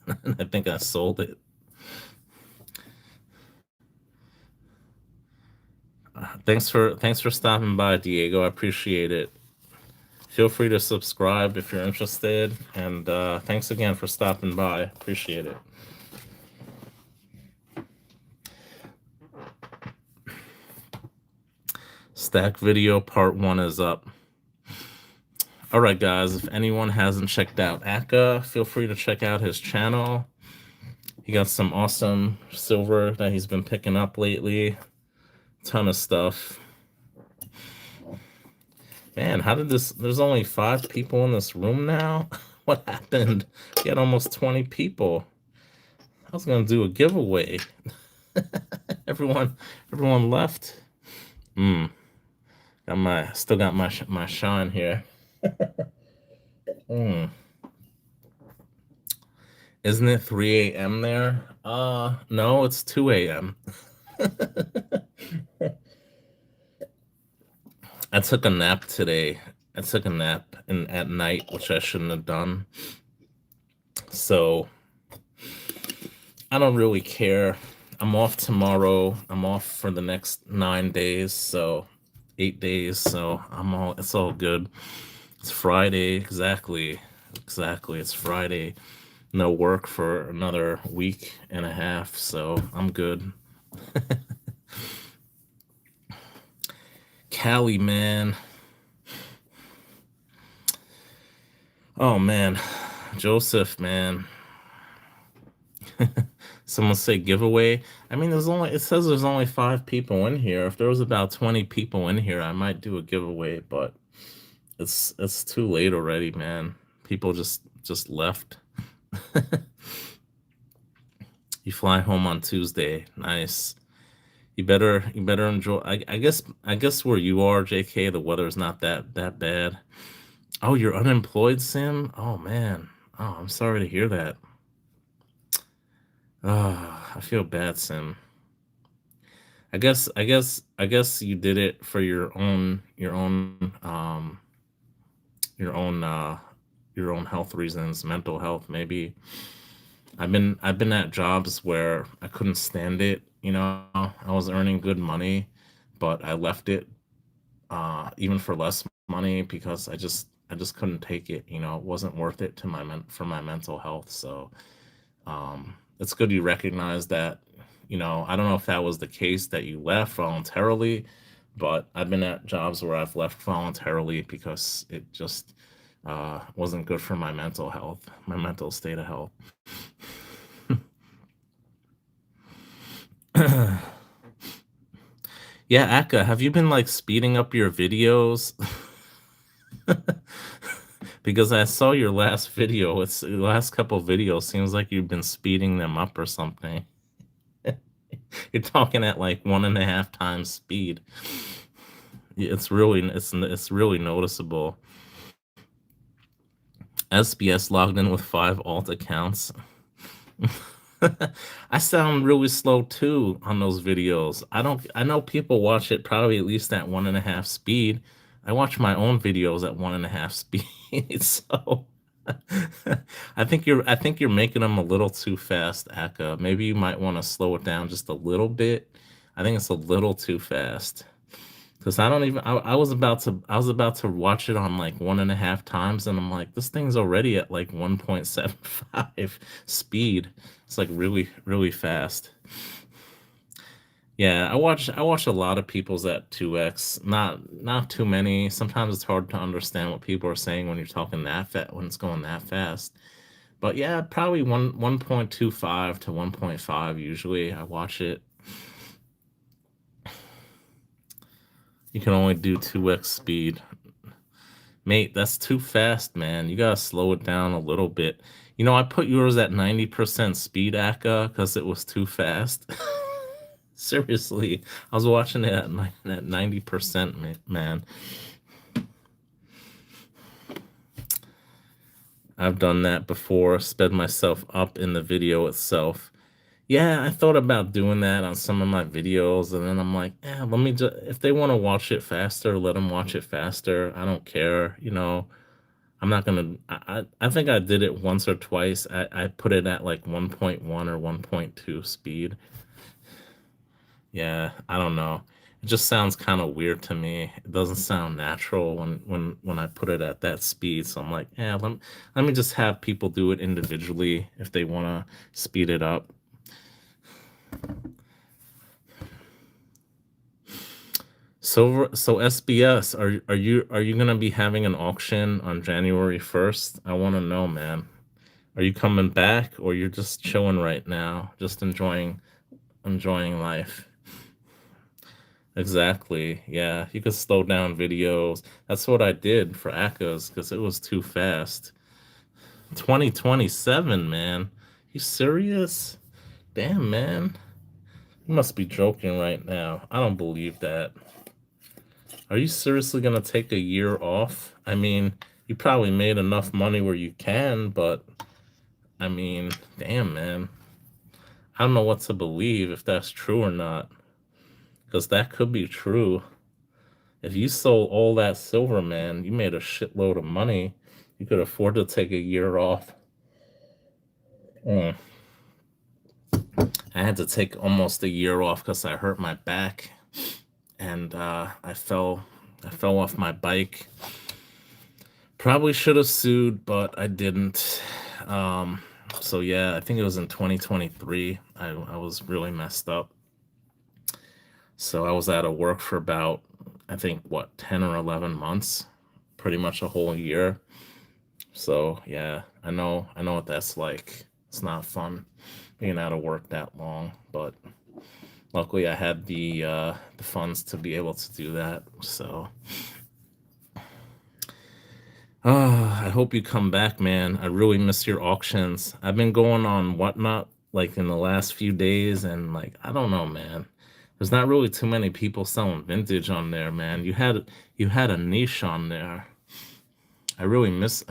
and I think I sold it. Thanks for stopping by, Diego. I appreciate it. Feel free to subscribe if you're interested, and thanks again for stopping by. Appreciate it. Stack video part 1 is up. All right, guys. If anyone hasn't checked out Aka, feel free to check out his channel. He got some awesome silver that he's been picking up lately. Ton of stuff. Man, how did this? There's only 5 people in this room now. What happened? We had almost 20 people. I was gonna do a giveaway. Everyone left. Hmm. Still got my shine here. Hmm. Isn't it 3 a.m. there? No, it's 2 a.m. I took a nap today. I took a nap at night, which I shouldn't have done. So I don't really care. I'm off tomorrow. I'm off for the next 9 days, so 8 days. So it's all good. It's Friday, exactly. Exactly. It's Friday. No work for another week and a half, so I'm good. Cali, man. Oh man. Joseph, man. Someone say giveaway. I mean, it says there's only 5 people in here. If there was about 20 people in here, I might do a giveaway, but it's too late already, man. People just left. You fly home on Tuesday. Nice. You better enjoy. I guess where you are, JK, the weather's not that bad. Oh, you're unemployed, Sim? Oh man. Oh, I'm sorry to hear that. Oh, I feel bad, Sim. I guess you did it for your own health reasons, mental health maybe. I've been at jobs where I couldn't stand it, I was earning good money, but I left it even for less money because I just couldn't take it, it wasn't worth it for my mental health. So it's good you recognize that. I don't know if that was the case that you left voluntarily, but I've been at jobs where I've left voluntarily because it just wasn't good for my mental health, my mental state of health. Yeah, Akka, have you been like speeding up your videos? Because I saw your last video. It's the last couple videos seems like you've been speeding them up or something. You're talking at like 1.5 times speed. It's really noticeable. SBS logged in with 5 alt accounts. I sound really slow too on those videos. I know people watch it probably at least at 1.5 speed. I watch my own videos at 1.5 speed, so I think you're making them a little too fast, Akka. Maybe you might want to slow it down just a little bit. I think it's a little too fast. Because I don't even I was about to watch it on like 1.5 times and I'm like, this thing's already at like 1.75 speed. It's like really, really fast. Yeah, I watch a lot of people's at 2x. Not too many. Sometimes it's hard to understand what people are saying when you're talking that fast when it's going that fast. But yeah, probably 1.25 to 1.5 usually. I watch it. You can only do 2x speed. Mate, that's too fast, man. You gotta slow it down a little bit. You know, I put yours at 90% speed, Akka, because it was too fast. Seriously, I was watching it at 90%, man. I've done that before, sped myself up in the video itself. Yeah, I thought about doing that on some of my videos, and then I'm like, let me just, if they want to watch it faster, let them watch it faster. I don't care, you know. I'm not gonna. I think I did it once or twice. I put it at like 1.1 or 1.2 speed. Yeah, I don't know. It just sounds kind of weird to me. It doesn't sound natural when I put it at that speed. So I'm like, yeah, let me just have people do it individually if they want to speed it up. So SBS, are you gonna be having an auction on January 1st? I want to know, man. Are you coming back or you're just chilling right now, just enjoying life? Exactly. Yeah, you could slow down videos. That's what I did for Akkas because it was too fast. 2027, man. You serious? Damn, man. You must be joking right now. I don't believe that. Are you seriously gonna take a year off? I mean, you probably made enough money where you can, but I mean, damn, man. I don't know what to believe if that's true or not. Because that could be true. If you sold all that silver, man, you made a shitload of money. You could afford to take a year off. Mm. I had to take almost a year off because I hurt my back, and I fell off my bike. Probably should have sued, but I didn't. So yeah, I think it was in 2023. I was really messed up. So I was out of work for about, I think, what, 10 or 11 months, pretty much a whole year. So yeah, I know what that's like. It's not fun being out of work that long, but luckily I had the funds to be able to do that. So I hope you come back, man. I really miss your auctions. I've been going on Whatnot like in the last few days, and like I don't know, man. There's not really too many people selling vintage on there, man. You had a niche on there. I really miss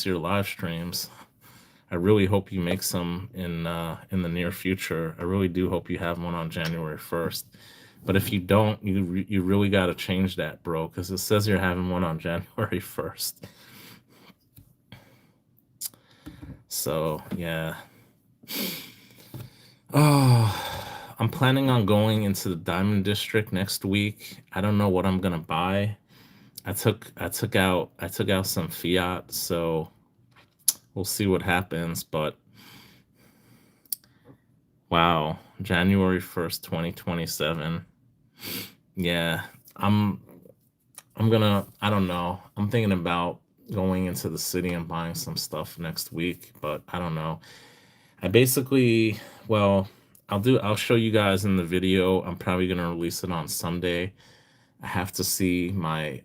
your live streams. I really hope you make some in the near future. I really do hope you have one on January 1st. But if you don't, you really got to change that, bro, because it says you're having one on January 1st. So yeah. Oh, I'm planning on going into the Diamond District next week. I don't know what I'm gonna buy. I took out some fiat, so we'll see what happens. But wow, January 1st, 2027. Yeah, I'm I'm gonna, I don't know. I'm thinking about going into the city and buying some stuff next week, but I don't know. I basically, well, I'll show you guys in the video. I'm probably gonna release it on Sunday. I have to see my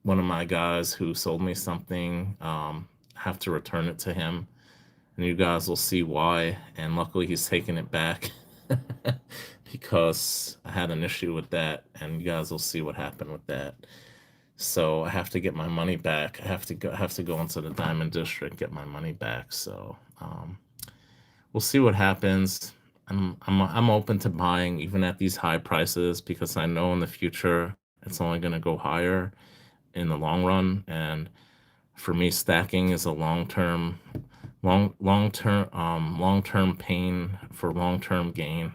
one of my guys who sold me something. Have to return it to him, and you guys will see why. And luckily, he's taking it back because I had an issue with that, and you guys will see what happened with that. So I have to get my money back. I have to go into the Diamond District, get my money back. So we'll see what happens. I'm open to buying even at these high prices because I know in the future it's only going to go higher in the long run. And for me, stacking is a long term pain for long term gain.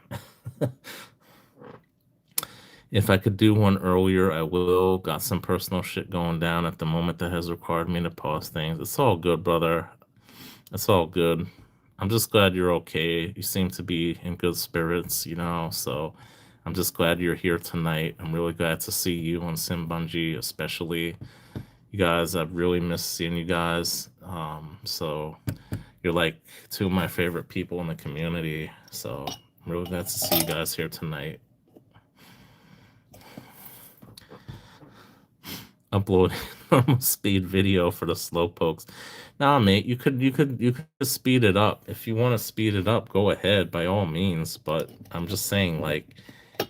If I could do one earlier, I will. Got some personal shit going down at the moment that has required me to pause things. It's all good, brother. It's all good. I'm just glad you're okay. You seem to be in good spirits, so I'm just glad you're here tonight. I'm really glad to see you and Simbunji, especially. You guys, I've really missed seeing you guys. So you're like two of my favorite people in the community. So I'm really glad to see you guys here tonight. Uploading normal speed video for the slowpokes. Nah, mate, you could speed it up. If you want to speed it up, go ahead by all means. But I'm just saying, like,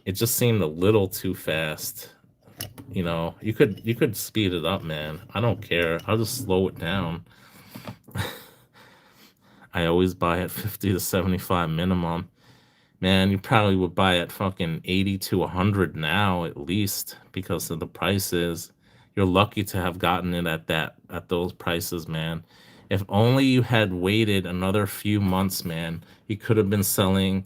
it just seemed a little too fast. You could speed it up, man. I don't care. I'll just slow it down. I always buy at 50 to 75 minimum. Man, you probably would buy at fucking 80 to 100 now at least because of the prices. You're lucky to have gotten it at those prices, man. If only you had waited another few months, man, you could have been selling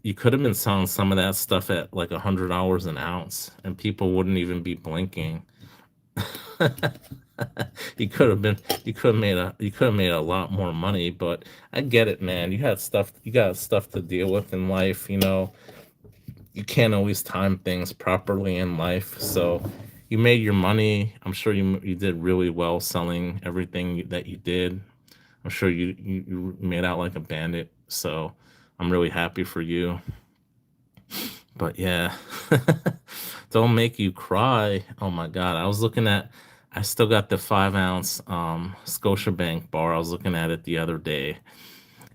some of that stuff at like $100 an ounce and people wouldn't even be blinking. You could have made a lot more money, but I get it, man. You got stuff to deal with in life. You can't always time things properly in life. So you made your money. I'm sure you did really well selling everything that you did. I'm sure you made out like a bandit. So I'm really happy for you. But yeah, don't make you cry. Oh my God. I still got the 5 ounce Scotiabank bar. I was looking at it the other day.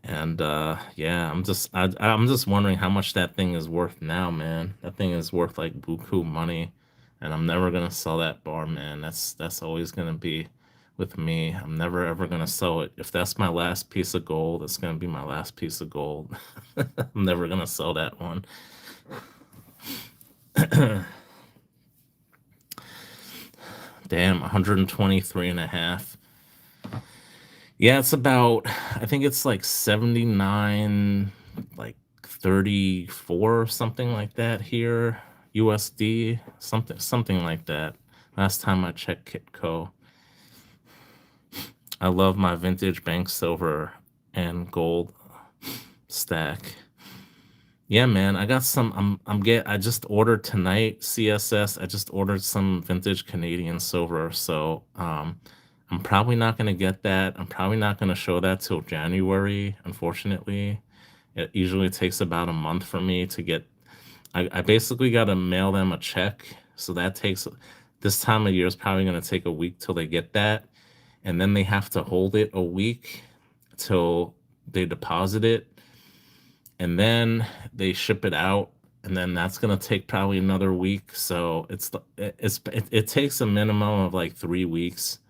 And yeah, I'm just wondering how much that thing is worth now, man. That thing is worth like buku money. And I'm never gonna sell that bar, man. That's always gonna be with me. I'm never ever gonna sell it. If that's my last piece of gold, it's gonna be my last piece of gold. I'm never gonna sell that one. Damn, 123 and a half. Yeah, it's about, I think it's like 79, like 34 or something like that here, USD, something like that. Last time I checked Kitco. I love my vintage bank silver and gold stack. Yeah, man, I got some. I just ordered tonight CSS. I just ordered some vintage Canadian silver, so I'm probably not gonna get that. I'm probably not gonna show that till January. Unfortunately, it usually takes about a month for me to get. I basically got to mail them a check, so that takes. This time of year is probably gonna take a week till they get that, and then they have to hold it a week till they deposit it and then they ship it out and then that's going to take probably another week, so it takes a minimum of like 3 weeks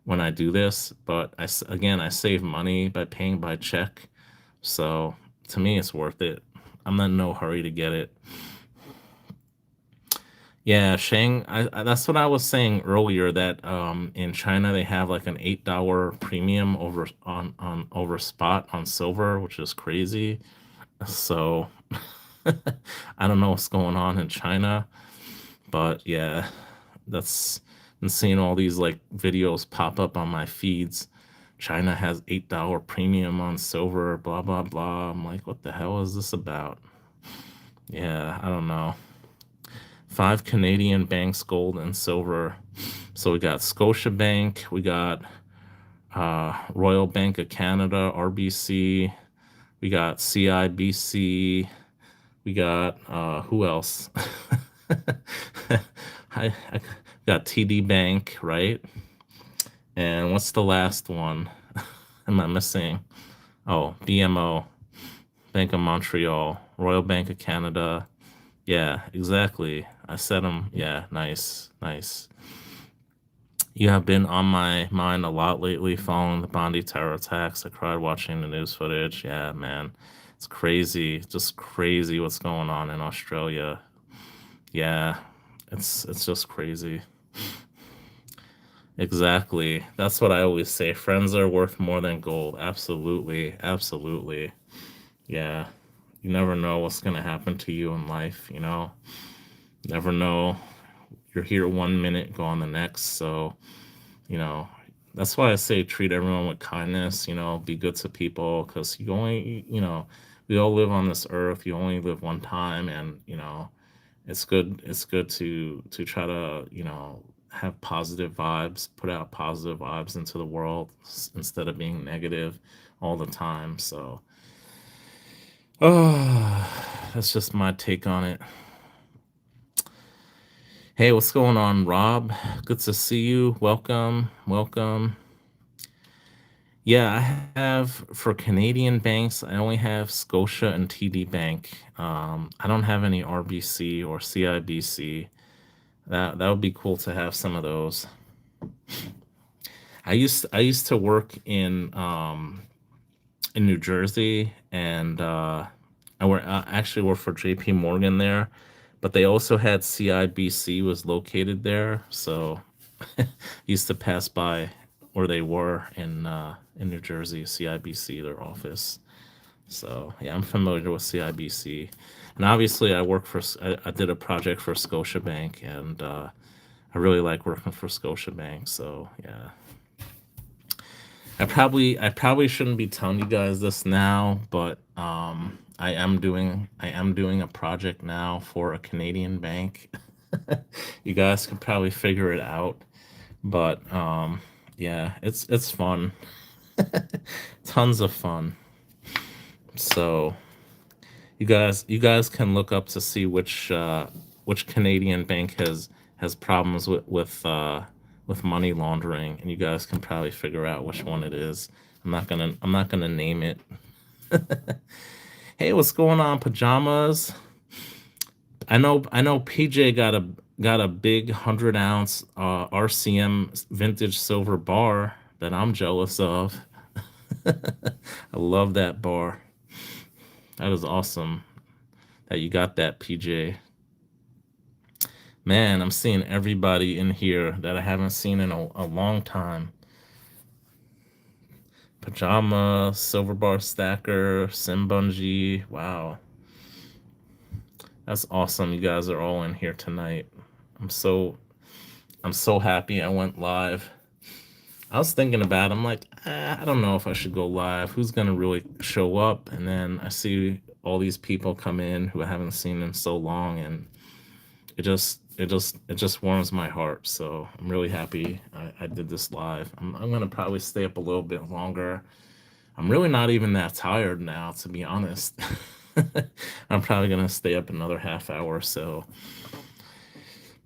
when I do this, but again, I save money by paying by check, so to me it's worth it. I'm in no hurry to get it. Yeah, that's what I was saying earlier, that in China they have like an $8 premium over spot on silver, which is crazy. So I don't know what's going on in China, but yeah, that's been seeing all these like videos pop up on my feeds. China has $8 premium on silver, blah blah blah. I'm like, what the hell is this about? Yeah, I don't know. 5 Canadian banks, gold and silver. So we got Scotiabank, we got Royal Bank of Canada, RBC, we got CIBC, we got who else? I got TD Bank, right? And what's the last one? Am I missing? Oh, BMO, Bank of Montreal, Royal Bank of Canada. Yeah, exactly. I said them. Yeah, nice, nice. You have been on my mind a lot lately following the Bondi terror attacks. I cried watching the news footage. Yeah, man. It's crazy. Just crazy what's going on in Australia. Yeah. It's just crazy. Exactly. That's what I always say. Friends are worth more than gold. Absolutely. Absolutely. Yeah. You never know what's going to happen to you in life, you know? Never know. You're here 1 minute, gone the next. So, you know, that's why I say treat everyone with kindness, you know, be good to people because you only, you know, we all live on this earth. You only live one time, and, you know, it's good to try to, you know, have positive vibes, put out positive vibes into the world instead of being negative all the time. So, that's just my take on it. Hey, what's going on, Rob? Good to see you. Welcome, welcome. Yeah, I have for Canadian banks, I only have Scotia and TD Bank. I don't have any RBC or CIBC. That would be cool to have some of those. I used to work in New Jersey, and actually worked for JP Morgan there, but they also had CIBC was located there, so used to pass by where they were in New Jersey, CIBC, their office. So yeah, I'm familiar with CIBC, and obviously I did a project for Scotiabank, and I really like working for Scotiabank. So yeah, I probably shouldn't be telling you guys this now, but I am doing a project now for a Canadian bank. You guys could probably figure it out, but yeah, it's fun, tons of fun. So you guys can look up to see which Canadian bank has problems with money laundering, and you guys can probably figure out which one it is. I'm not gonna name it. Hey, what's going on, pajamas? I know PJ got a big 100 ounce RCM vintage silver bar that I'm jealous of. I love that bar. That is awesome that you got that, PJ. Man, I'm seeing everybody in here that I haven't seen in a long time. Pajama, Silver Bar Stacker, Simbunji. Wow. That's awesome. You guys are all in here tonight. I'm so I'm so happy I went live. I was thinking about it. I'm like, I don't know if I should go live. Who's gonna really show up? And then I see all these people come in who I haven't seen in so long, and it just warms my heart. So I'm really happy I did this live. I'm gonna probably stay up a little bit longer. I'm really not even that tired now, to be honest. I'm probably gonna stay up another half hour or so.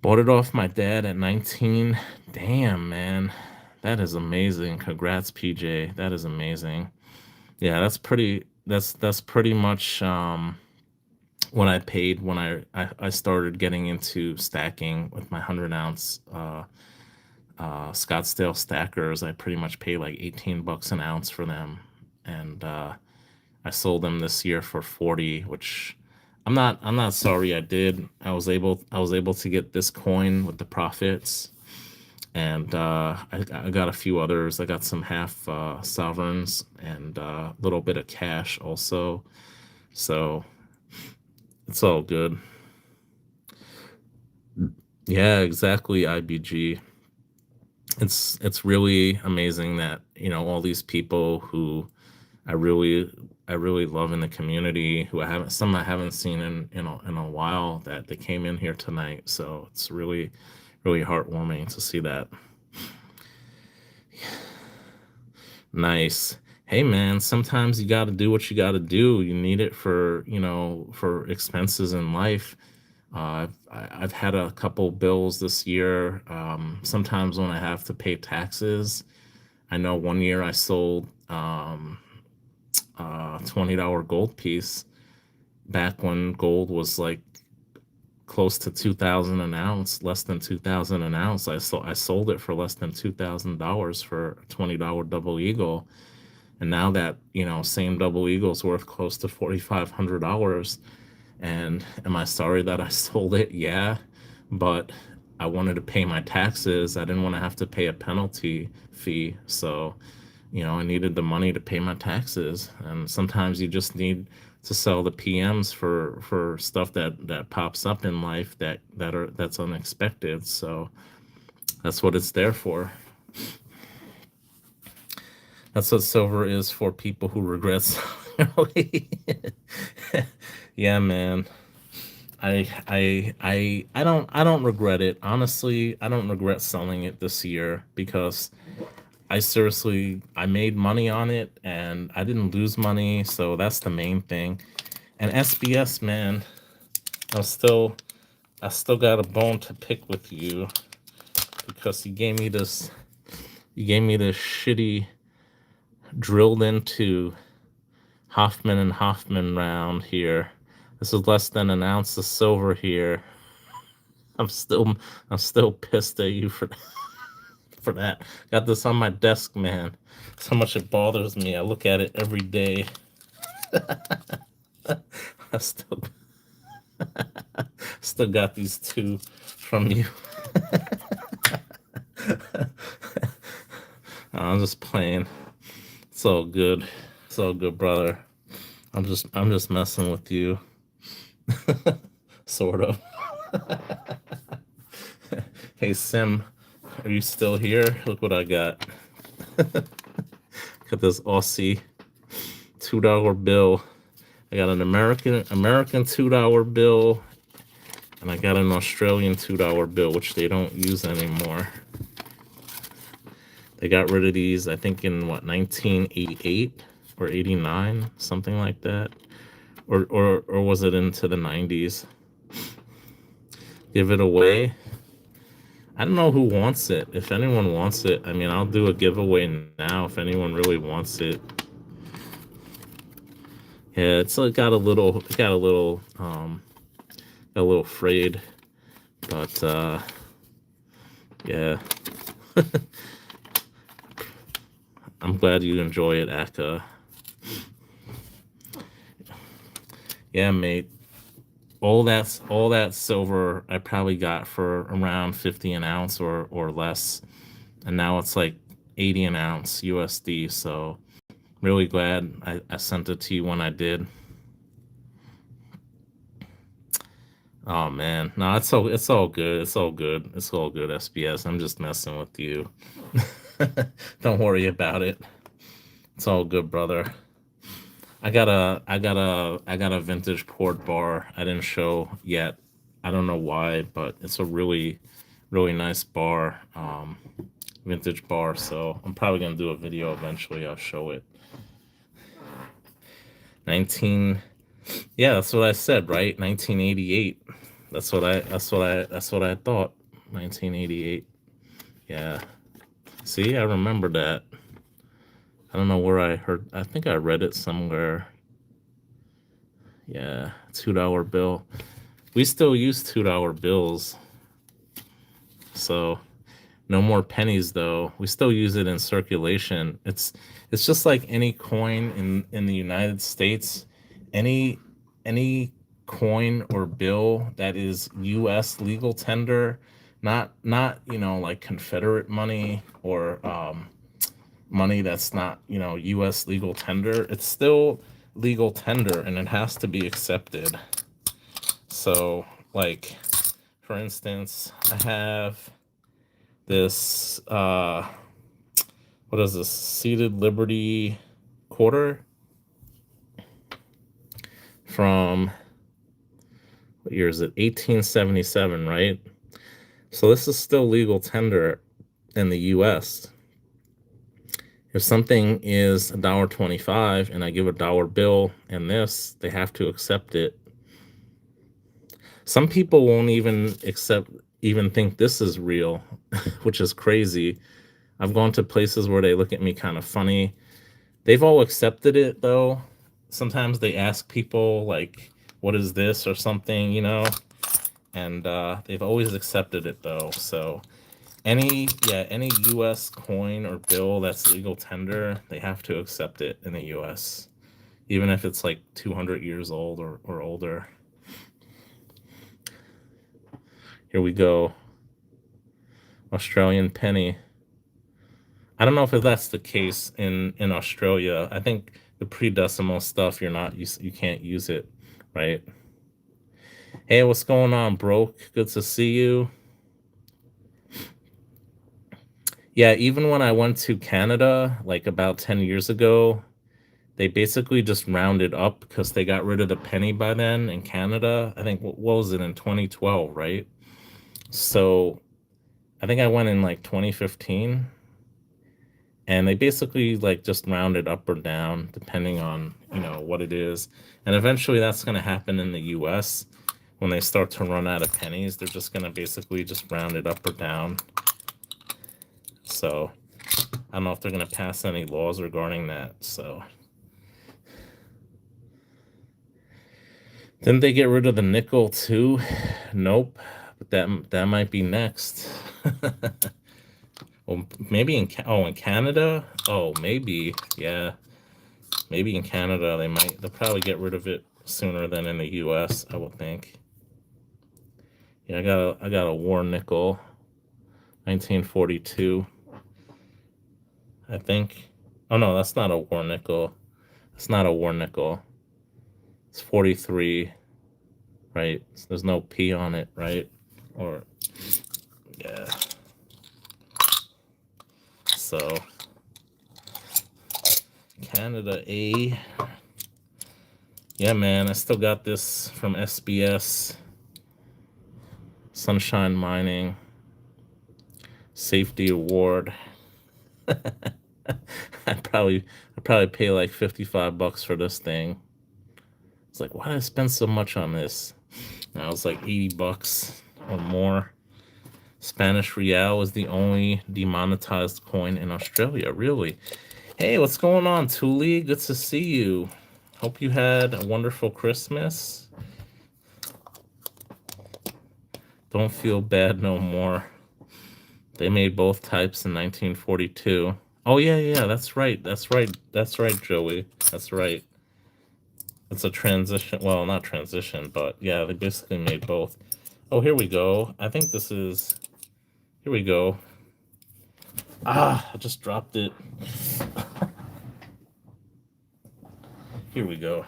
Bought it off my dad at 19. Damn, man. That is amazing. Congrats, PJ. That is amazing. Yeah, that's pretty much what I paid when I started getting into stacking with my 100 ounce Scottsdale stackers. I pretty much paid like 18 bucks an ounce for them, and I sold them this year for 40, which I'm not sorry I did. I was able to get this coin with the profits, and I got a few others. I got some half sovereigns and a little bit of cash also. So it's all good. Yeah, exactly. IBG. It's really amazing that all these people who I really I really love in the community who I haven't seen in a while that they came in here tonight. So it's really heartwarming to see that. Nice. Hey man, sometimes you got to do what you got to do. You need it for, for expenses in life. I've had a couple bills this year. Sometimes when I have to pay taxes, I know one year I sold $20 gold piece back when gold was like close to 2,000 an ounce, less than 2,000 an ounce. I sold it for less than $2,000 for a $20 double eagle. And now that, same double eagle's worth close to $4,500. And am I sorry that I sold it? Yeah. But I wanted to pay my taxes. I didn't want to have to pay a penalty fee. So, I needed the money to pay my taxes. And sometimes you just need to sell the PMs for stuff that pops up in life that's unexpected. So that's what it's there for. That's what silver is for people who regret selling. Yeah, man. I don't regret it. Honestly, I don't regret selling it this year because I made money on it and I didn't lose money, so that's the main thing. And SBS, man, I'm still I still got a bone to pick with you because you gave me this shitty drilled into Hoffman and Hoffman round here. This is less than an ounce of silver here. I'm still I'm still pissed at you for that. Got this on my desk, man. So much it bothers me. I look at it every day. I still got these two from you. I'm just playing. It's all good. It's all good, brother. I'm just messing with you, sort of. Hey Sim, are you still here? Look what I got. Got this Aussie $2 bill. I got an American $2 bill, and I got an Australian $2 bill, which they don't use anymore. They got rid of these, I think, in what, 1988 or 89, something like that, or was it into the 90s? Give it away. I don't know who wants it. If anyone wants it, I mean, I'll do a giveaway now if anyone really wants it. Yeah, got a little frayed, but yeah. I'm glad you enjoy it, Aka. Yeah, mate. All that silver I probably got for around 50 an ounce or less, and now it's like 80 an ounce USD. So really glad I sent it to you when I did. Oh man, no, it's all good. It's all good. It's all good. SBS. I'm just messing with you. Don't worry about it. It's all good, brother. I got a vintage port bar I didn't show yet. I don't know why, but it's a really nice bar, vintage bar. So I'm probably gonna do a video eventually. I'll show it. 19, yeah, that's what I said, right? 1988. That's what I thought. 1988. Yeah. See, I remember that. I don't know where I heard. I think I read it somewhere. Yeah, $2 bill. We still use $2 bills, so no more pennies though. We still use it in circulation. It's just like any coin in the United States. Any coin or bill that is U.S. legal tender, not like Confederate money or money that's not U.S. legal tender. It's still legal tender and it has to be accepted. So, like, for instance, I have this what is this, seated Liberty quarter? from, what year is it? 1877, right? So this is still legal tender in the US. If something is $1.25 and I give a dollar bill and this, they have to accept it. Some people won't even think this is real, which is crazy. I've gone to places where they look at me kind of funny. They've all accepted it though. Sometimes they ask people like, what is this or something, and they've always accepted it though. So any US coin or bill that's legal tender, they have to accept it in the US, even if it's like 200 years old or older. Here we go. Australian penny. I don't know if that's the case in Australia. I think the pre-decimal stuff, you can't use it, right? Hey, what's going on, Broke? Good to see you. Yeah, even when I went to Canada, like about 10 years ago, they basically just rounded up because they got rid of the penny by then in Canada. I think, what was it, in 2012, right? So I think I went in like 2015, and they basically like just rounded up or down depending on, what it is. And eventually that's going to happen in the US. When they start to run out of pennies, they're just going to basically just round it up or down. So I don't know if they're going to pass any laws regarding that. So didn't they get rid of the nickel too? Nope. But that might be next. Well, maybe in Canada. Oh, maybe, yeah. Maybe in Canada they'll probably get rid of it sooner than in the US, I would think. Yeah, I got a war nickel, 1942. I think. Oh no, that's not a war nickel. It's not a war nickel. It's 43, right? So there's no P on it, right? Or yeah. So Canada A. Yeah, man, I still got this from SBS. Sunshine Mining Safety Award. I'd probably pay like $55 for this thing. It's like, why did I spend so much on this? Now it's like $80 or more. Spanish real is the only demonetized coin in Australia. Really? Hey, what's going on, Thule? Good to see you. Hope you had a wonderful Christmas. Don't feel bad no more. They made both types in 1942. Oh yeah, that's right, Joey. That's right. It's a transition. Well, not transition, but yeah, they basically made both. Oh, here we go. I think this is. Here we go. I just dropped it. Here we go.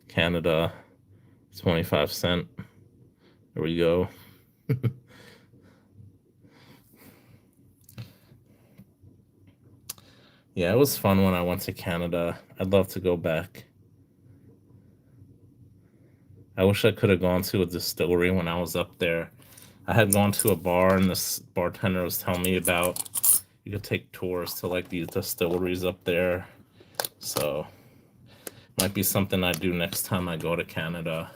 Canada, 25 cent. There we go. Yeah, it was fun when I went to Canada. I'd love to go back. I wish I could have gone to a distillery when I was up there. I had gone to a bar, and this bartender was telling me about you could take tours to like these distilleries up there. So might be something I do next time I go to Canada.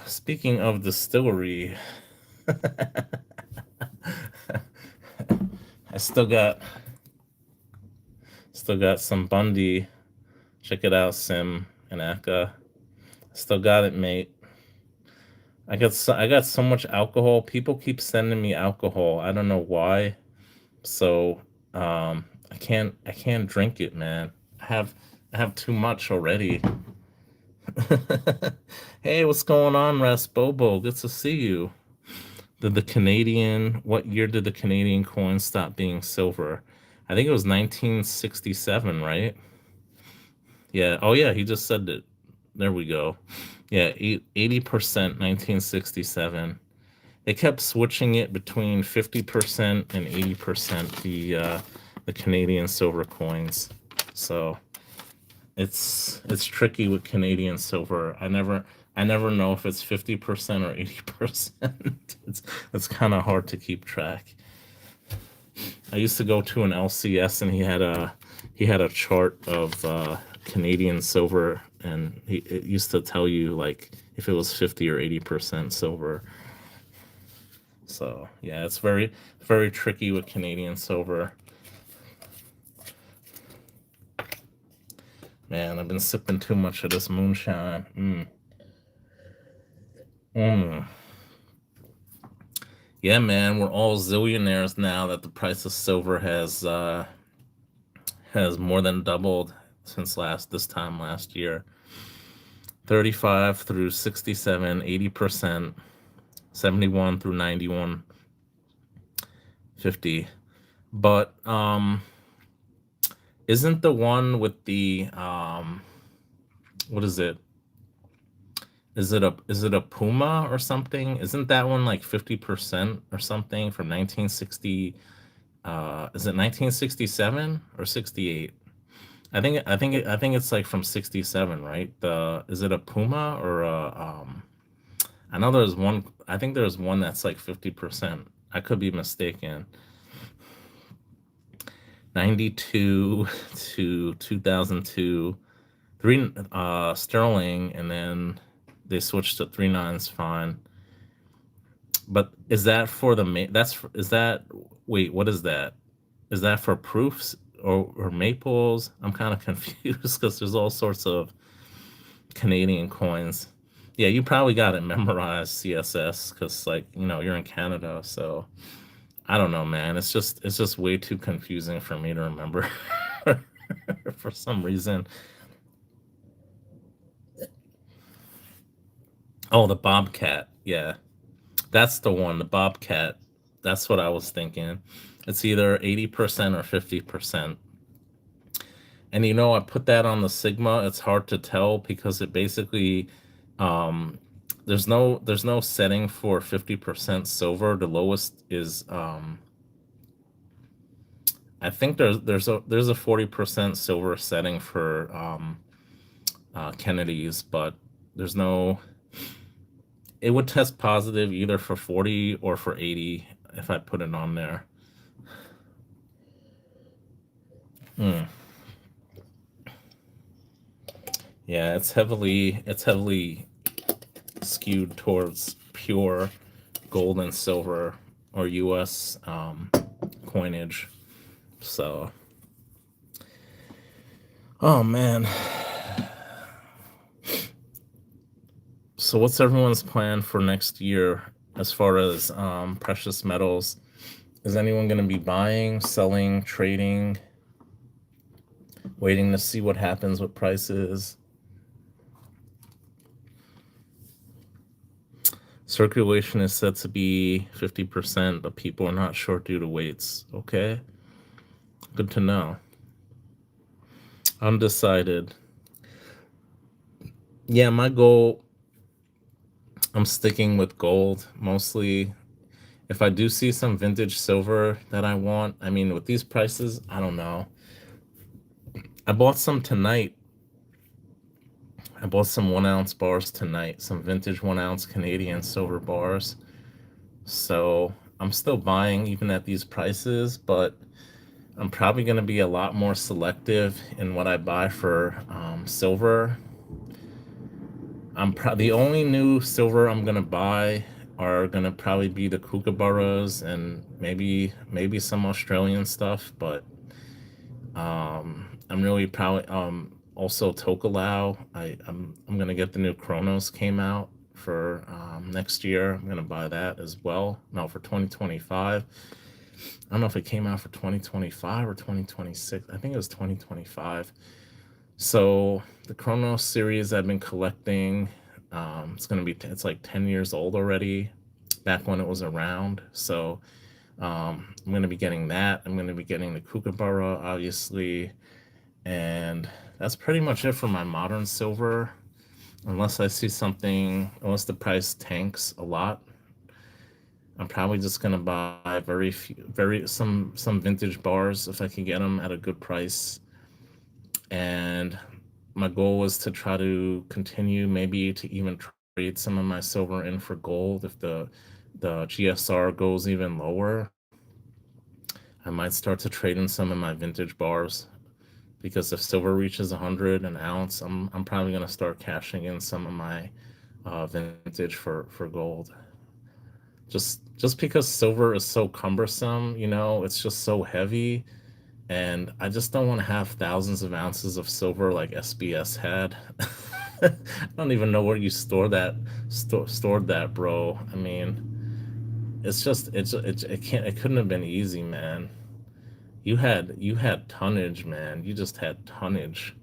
Speaking of distillery, I still got some Bundy. Check it out, Sim and Aka. Still got it, mate. I got so much alcohol. People keep sending me alcohol. I don't know why. So I can't drink it, man. I have too much already. Hey, what's going on, Rasbobo? Good to see you. What year did the Canadian coin stop being silver? I think it was 1967, right? Yeah. Oh yeah, he just said it. There we go. Yeah, 80%, 1967. it kept switching it between 50% and 80%, the Canadian silver coins. So it's tricky with Canadian silver. I never know if it's 50% or 80%. It's kind of hard to keep track. I used to go to an LCS and he had a chart of Canadian silver, and it used to tell you like if it was 50 or 80% silver. So yeah, it's very tricky with Canadian silver. Man, I've been sipping too much of this moonshine. Mm. Yeah, man, we're all zillionaires now that the price of silver has more than doubled since this time last year. 35 through 67, 80%, 71 through 91, 50. But isn't the one with the what is it? Is it a Puma or something? Isn't that one like 50% or something from 1960? Is it 1967 or 68? I think it's like from 67, right? The Is it a Puma or I know there's one. I think there's one that's like 50%. I could be mistaken. 92 to 2002, three sterling, and then they switched to three nines fine. But is that for the is that, wait, what is that? Is that for proofs or maples? I'm kind of confused because there's all sorts of Canadian coins. Yeah, you probably got it memorized, CSS, because like you're in Canada, so I don't know, man. It's just way too confusing for me to remember for some reason. Oh, the Bobcat. Yeah, that's the one. The Bobcat. That's what I was thinking. It's either 80% or 50%. And I put that on the Sigma. It's hard to tell because it basically um there's no setting for 50% silver. The lowest is I think there's a 40% silver setting for Kennedy's, but there's no it would test positive either for 40 or for 80 if I put it on there. Hmm. Yeah, it's heavily skewed towards pure gold and silver or US coinage. So, oh man. So what's everyone's plan for next year as far as precious metals? Is anyone going to be buying, selling, trading, waiting to see what happens with prices? Circulation is said to be 50%, but people are not sure due to weights. Okay, good to know. Undecided. Yeah, my goal, I'm sticking with gold mostly. If I do see some vintage silver that I want, I mean, with these prices, I don't know. I bought some tonight. I bought some 1 ounce bars tonight, some vintage 1 ounce Canadian silver bars. So I'm still buying even at these prices, but I'm probably going to be a lot more selective in what I buy for silver. The only new silver I'm gonna buy are gonna probably be the kookaburras and maybe some Australian stuff, but I'm really probably also Tokelau. I'm gonna get the new Chronos came out for next year. I'm gonna buy that as well. No, for 2025. I don't know if it came out for 2025 or 2026. I think it was 2025. So the Chronos series I've been collecting, it's like 10 years old already, back when it was around. So I'm gonna be getting that. I'm gonna be getting the Kookaburra, obviously, and that's pretty much it for my modern silver. Unless I see something, unless the price tanks a lot, I'm probably just gonna buy very few, very some vintage bars if I can get them at a good price. And my goal was to try to continue, maybe to even trade some of my silver in for gold if the GSR goes even lower. I might start to trade in some of my vintage bars because if silver reaches 100 an ounce, I'm probably gonna start cashing in some of my vintage for gold. Just because silver is so cumbersome, it's just so heavy, and I just don't want to have thousands of ounces of silver like SBS had. I don't even know where you stored that, bro. I mean, it couldn't have been easy, man. You had tonnage, man. You just had tonnage.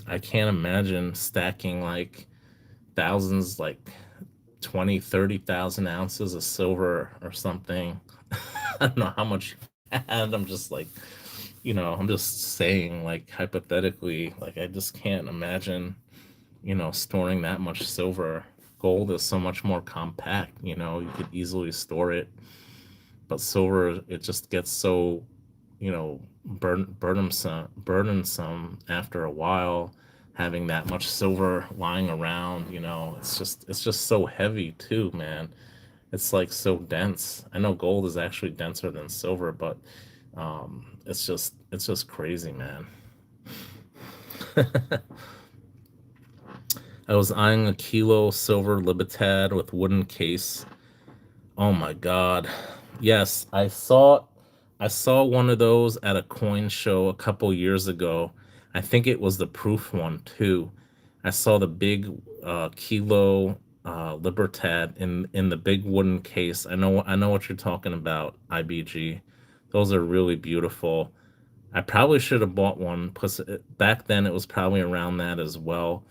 I can't imagine stacking like thousands, like 20, 30,000 ounces of silver or something. I don't know how much you had. I'm just saying, like, hypothetically, like, I just can't imagine, storing that much silver. Gold is so much more compact, you could easily store it. But silver, it just gets so, burdensome after a while, having that much silver lying around, it's just so heavy too, man. It's like so dense. I know gold is actually denser than silver, but it's just crazy, man. I was eyeing a kilo silver Libertad with wooden case. Oh my God. Yes, I saw one of those at a coin show a couple years ago. I think it was the proof one too. I saw the big kilo Libertad in the big wooden case. I know what you're talking about, IBG. Those are really beautiful. I probably should have bought one because back then it was probably around that as well.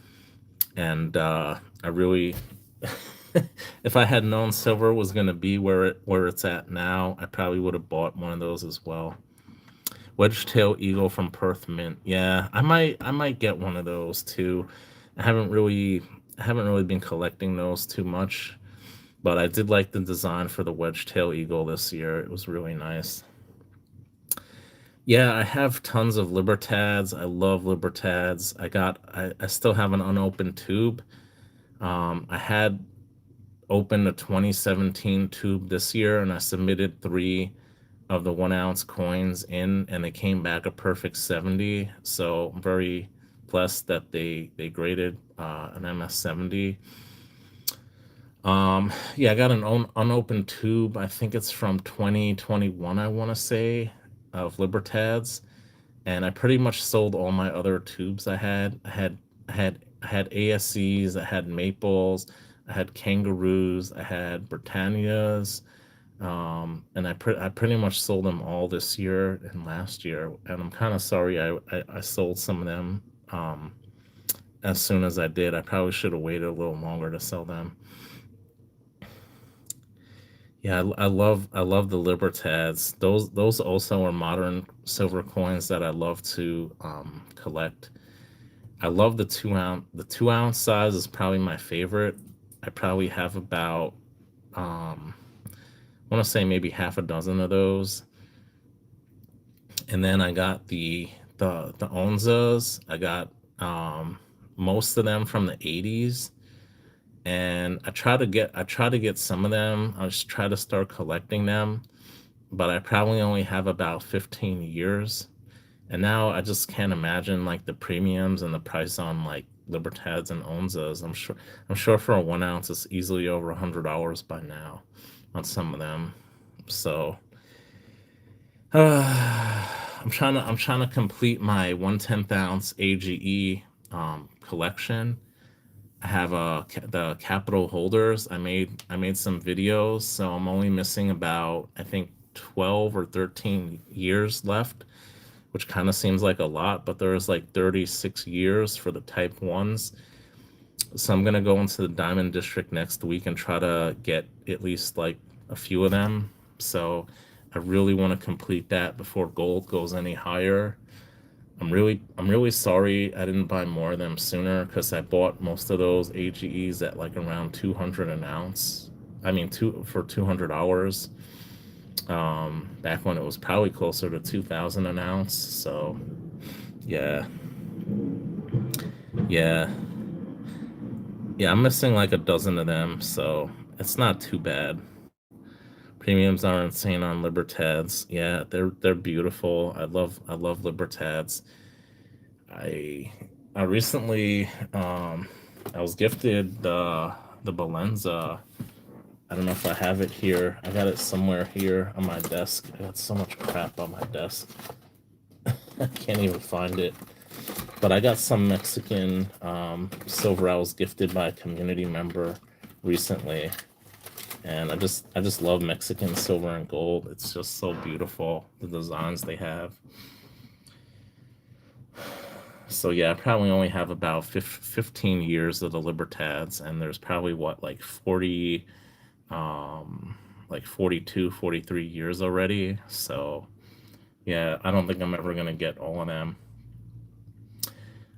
And I really, if I had known silver was going to be where it's at now, I probably would have bought one of those as well. Wedge tail eagle from Perth Mint. Yeah, I might get one of those too. I haven't really been collecting those too much, but I did like the design for the wedge tail eagle this year. It was really nice. Yeah, I have tons of Libertads. I love Libertads. I still have an unopened tube. I had opened a 2017 tube this year, and I submitted three of the 1 ounce coins in, and they came back a perfect 70. So I'm very blessed that they graded an MS 70. Yeah, I got an unopened tube. I think it's from 2021, I want to say, of Libertads, and I pretty much sold all my other tubes I had. I had ASCs, I had Maples, I had Kangaroos, I had Britannias, and I pretty much sold them all this year and last year, and I'm kind of sorry I sold some of them as soon as I did. I probably should have waited a little longer to sell them. Yeah, I love the Libertads. Those also are modern silver coins that I love to collect. I love the 2 ounce size is probably my favorite. I probably have about um I want to say maybe half a dozen of those. And then I got the Onzas. I got um most of them from the 80s. And I try to get some of them. I just try to start collecting them, but I probably only have about 15 years. And now I just can't imagine like the premiums and the price on like Libertads and Onzas. I'm sure for a 1 ounce it's easily over $100 by now on some of them. So I'm trying to complete my 1/10 ounce AGE collection. I have the capital holders. I made some videos, so I'm only missing about, I think, 12 or 13 years left, which kind of seems like a lot, but there's like 36 years for the type ones. So I'm gonna go into the Diamond District next week and try to get at least like a few of them. So I really want to complete that before gold goes any higher. I'm really sorry I didn't buy more of them sooner because I bought most of those AGEs at like around 200 an ounce. I mean, for 200 hours. Back when it was probably closer to 2,000 an ounce. So yeah, yeah, yeah. I'm missing like a dozen of them, so it's not too bad. Premiums are insane on Libertads. Yeah, they're beautiful. I love Libertads. I I recently I was gifted the Balenza. I don't know if I have it here. I got it somewhere here on my desk. I got so much crap on my desk. I can't even find it. But I got some Mexican silver I was gifted by a community member recently, and I just love Mexican silver and gold. It's just so beautiful, the designs they have. So yeah, I probably only have about 15 years of the Libertads, and there's probably what, like 40, like 42, 43 years already. So yeah, I don't think I'm ever gonna get all of them.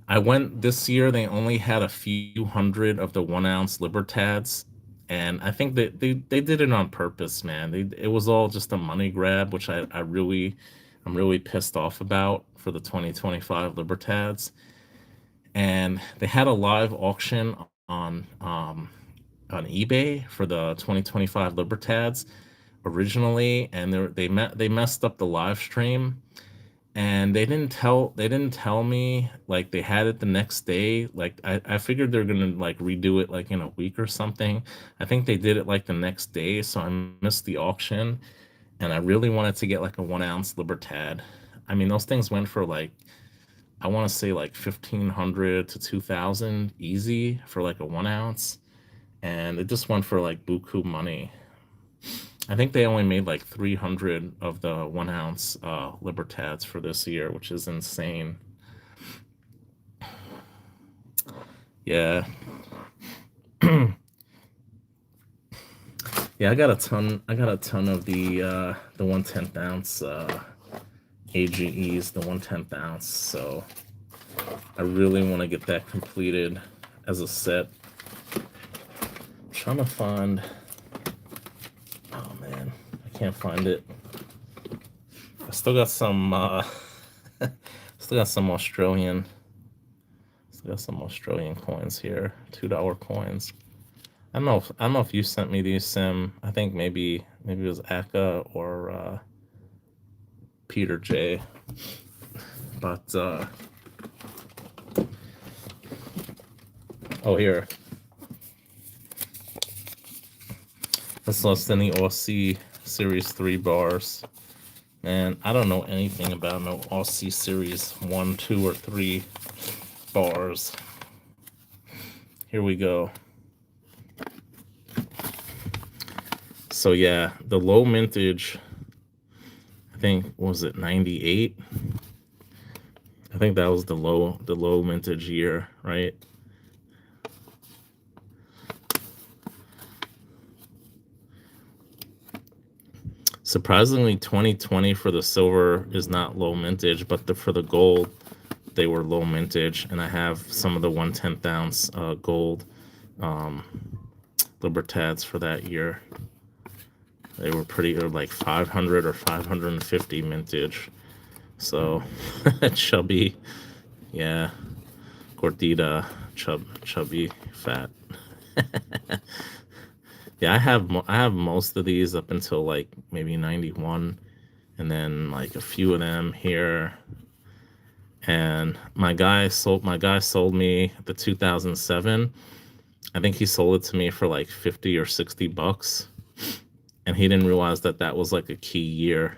I went this year, they only had a few hundred of the 1 ounce Libertads. And I think that they did it on purpose, man. It was all just a money grab, which I'm really pissed off about for the 2025 Libertads. And they had a live auction on eBay for the 2025 Libertads originally, and they messed up the live stream, and they didn't tell me like they had it the next day. Like I figured they're gonna like redo it like in a week or something. I think they did it like the next day, so I missed the auction, and I really wanted to get like a 1 ounce Libertad. I mean, those things went for like, I want to say like 1,500 to 2,000 easy for like a 1 ounce, and it just went for like buku money. I think they only made like 300 of the 1 ounce Libertads for this year, which is insane. Yeah, yeah. I got a ton. I got a ton of the 1/10 ounce AGEs, the 1/10 ounce. So I really want to get that completed as a set. I'm trying to find. Oh man, I can't find it. I still got some. Still got some Australian. Still got some Australian coins here. $2 coins. I don't know if you sent me these, Sim. I think maybe it was Aka or Peter J. But oh, here. That's less than the Aussie Series 3 bars. Man, I don't know anything about no Aussie Series 1, 2, or 3 bars. Here we go. So yeah, the low mintage, I think, was it 98? I think that was the low mintage year, right? Surprisingly, 2020 for the silver is not low mintage, but for the gold, they were low mintage. And I have some of the 1/10 ounce gold um, Libertads for that year. They were like 500 or 550 mintage. So chubby, yeah, gordita, chubby, fat. Yeah, I have most of these up until like maybe 91, and then like a few of them here. And my guy sold me the 2007. I think he sold it to me for like 50 or 60 bucks, and he didn't realize that that was like a key year.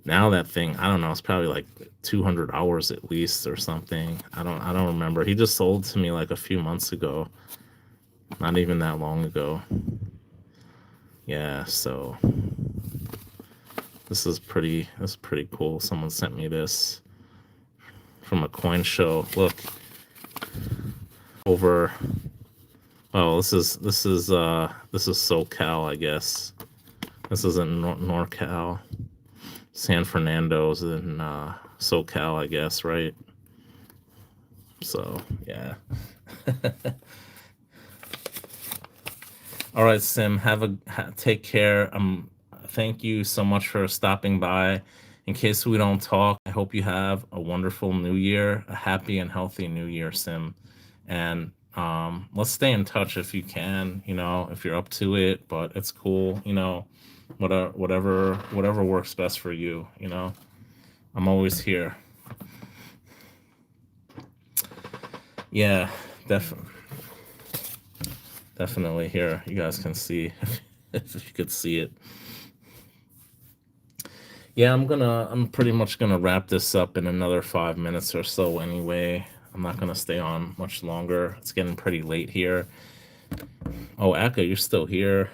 Now that thing, I don't know, it's probably like 200 hours at least or something. I don't remember. He just sold to me like a few months ago, not even that long ago. Yeah, so this is pretty cool. Someone sent me this from a coin show. Look, over. Oh, this is SoCal, I guess. This isn't NorCal. San Fernando's in SoCal, I guess, right? So yeah. All right, Sim. Take care. Thank you so much for stopping by. In case we don't talk, I hope you have a wonderful new year, a happy and healthy new year, Sim. And let's stay in touch if you can, if you're up to it, but it's cool, whatever works best for you, I'm always here. Yeah, definitely. Definitely here. You guys can see if you could see it. Yeah, I'm pretty much gonna wrap this up in another 5 minutes or so anyway. I'm not gonna stay on much longer. It's getting pretty late here. Oh, Aka, you're still here.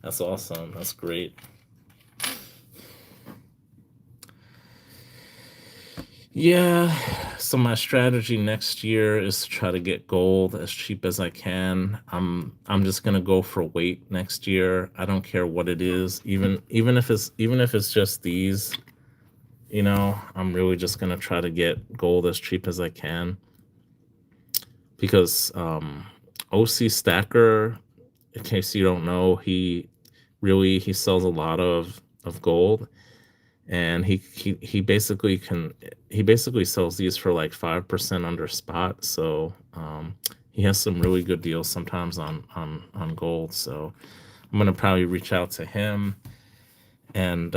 That's awesome. That's great. Yeah, so my strategy next year is to try to get gold as cheap as I can. I'm just gonna go for weight next year. I don't care what it is, even if it's just these, I'm really just gonna try to get gold as cheap as I can because OC Stacker, in case you don't know, he sells a lot of gold, and he basically sells these for like 5% under spot. So he has some really good deals sometimes on gold. So I'm gonna probably reach out to him, and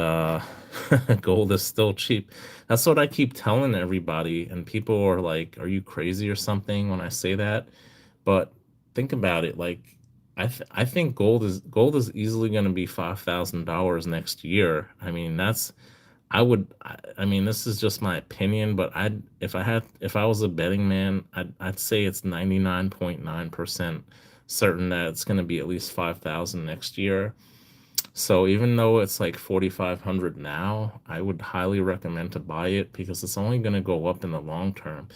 gold is still cheap. That's what I keep telling everybody, and people are like, "Are you crazy or something?" when I say that. But think about it, like I think gold is easily going to be $5,000 next year. I mean, I mean, this is just my opinion, but if I was a betting man, I'd say it's 99.9% certain that it's going to be at least 5,000 next year. So even though it's like 4,500 now, I would highly recommend to buy it because it's only going to go up in the long term.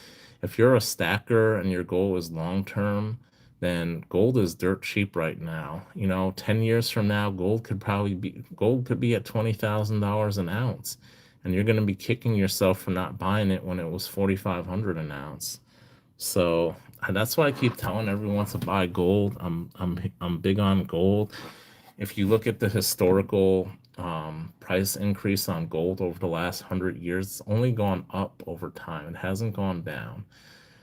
If you're a stacker and your goal is long term, then gold is dirt cheap right now. 10 years from now, gold could be at $20,000 an ounce. And you're going to be kicking yourself for not buying it when it was 4,500 an ounce. So that's why I keep telling everyone to buy gold. I'm big on gold. If you look at the historical price increase on gold over the last 100 years, it's only gone up over time. It hasn't gone down.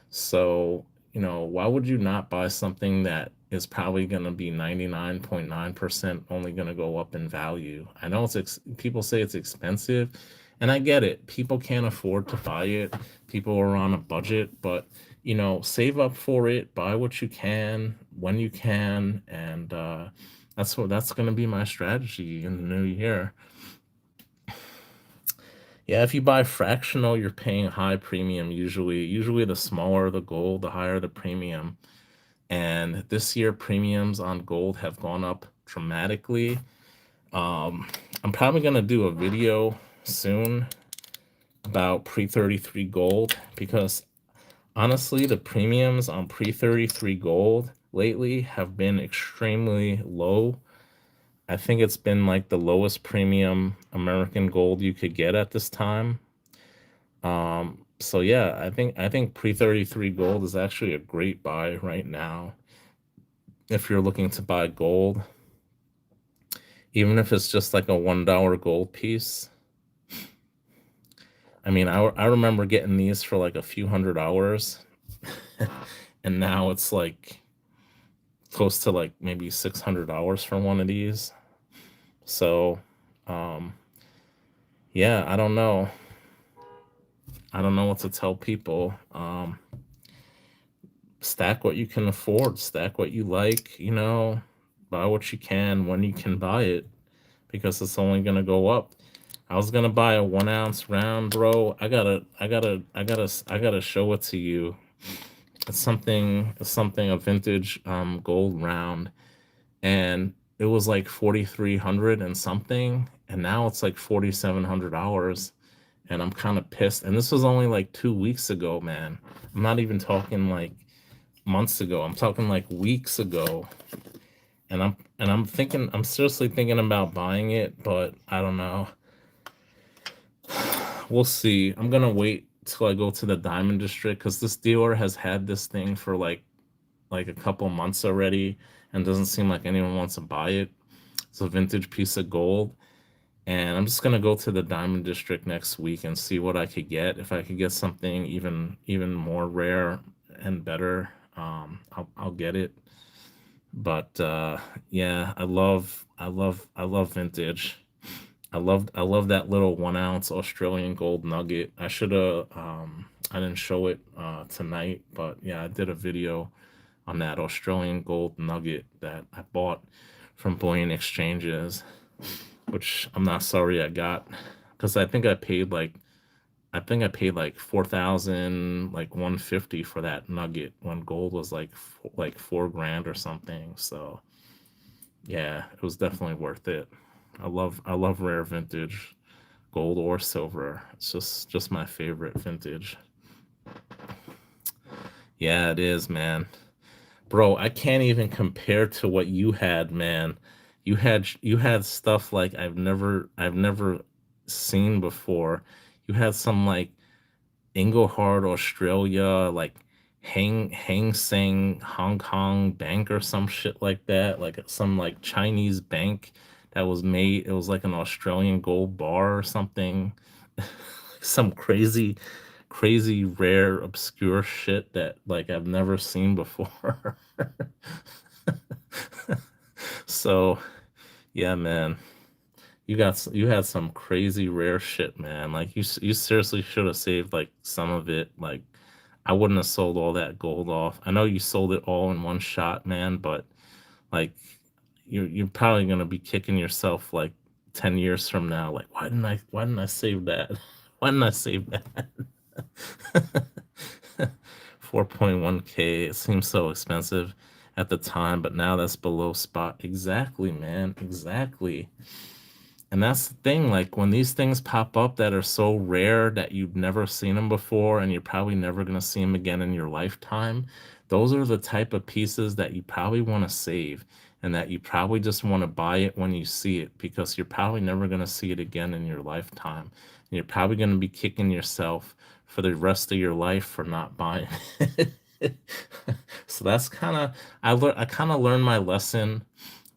So, why would you not buy something that is probably going to be 99.9% only going to go up in value? I know people say it's expensive, and I get it. People can't afford to buy it. People are on a budget, but save up for it, buy what you can when you can, and that's going to be my strategy in the new year. Yeah, if you buy fractional, you're paying high premium usually. Usually the smaller the gold, the higher the premium. And this year premiums on gold have gone up dramatically. I'm probably going to do a video soon about pre-33 gold because honestly, the premiums on pre-33 gold lately have been extremely low. I think it's been like the lowest premium American gold you could get at this time. So yeah, I think pre-33 gold is actually a great buy right now if you're looking to buy gold, even if it's just like a $1 gold piece. I mean, I remember getting these for like a few $100s, and now it's like close to like maybe $600 for one of these. So, um, yeah, I don't know. I don't know what to tell people. Stack what you can afford, stack what you like, buy what you can when you can buy it because it's only gonna go up. I was gonna buy a 1 ounce round, bro. I gotta show it to you. It's something a vintage gold round, and it was like 4,300 and something, and now it's like $4,700, and I'm kind of pissed. And this was only like 2 weeks ago, man. I'm not even talking like months ago. I'm talking like weeks ago. I'm seriously thinking about buying it, but I don't know. We'll see. I'm gonna wait till I go to the Diamond District because this dealer has had this thing for like a couple months already, and doesn't seem like anyone wants to buy it. It's a vintage piece of gold, and I'm just gonna go to the Diamond District next week and see what I could get. If I could get something even more rare and better, I'll get it. But yeah, I love vintage. I love that little 1 ounce Australian gold nugget. I didn't show it tonight, but yeah, I did a video on that Australian gold nugget that I bought from Bullion Exchanges, which I'm not sorry I got, because I think I paid like 4,000, like 150 for that nugget when gold was like 4 grand or something. So yeah, it was definitely worth it. I love rare vintage gold or silver. It's just my favorite vintage. Yeah, it is, man. Bro, I can't even compare to what you had, man. You had stuff like I've never seen before. You had some like Engelhard, Australia, like Hang Seng Hong Kong Bank or some shit like that, like some like Chinese bank that was made. It was like an Australian gold bar or something. Some crazy rare obscure shit that like I've never seen before. So yeah, man, you had some crazy rare shit, man. Like you seriously should have saved like some of it. Like I wouldn't have sold all that gold off. I know you sold it all in one shot, man, but like you're probably gonna be kicking yourself like 10 years from now. Like why didn't I save that? Why didn't I save that? 4.1K. It seems so expensive at the time, but now that's below spot. Exactly, man. Exactly. And that's the thing, like when these things pop up that are so rare that you've never seen them before and you're probably never going to see them again in your lifetime, those are the type of pieces that you probably want to save and that you probably just want to buy it when you see it because you're probably never going to see it again in your lifetime. And you're probably going to be kicking yourself for the rest of your life for not buying it. So that's kind of I kind of learned my lesson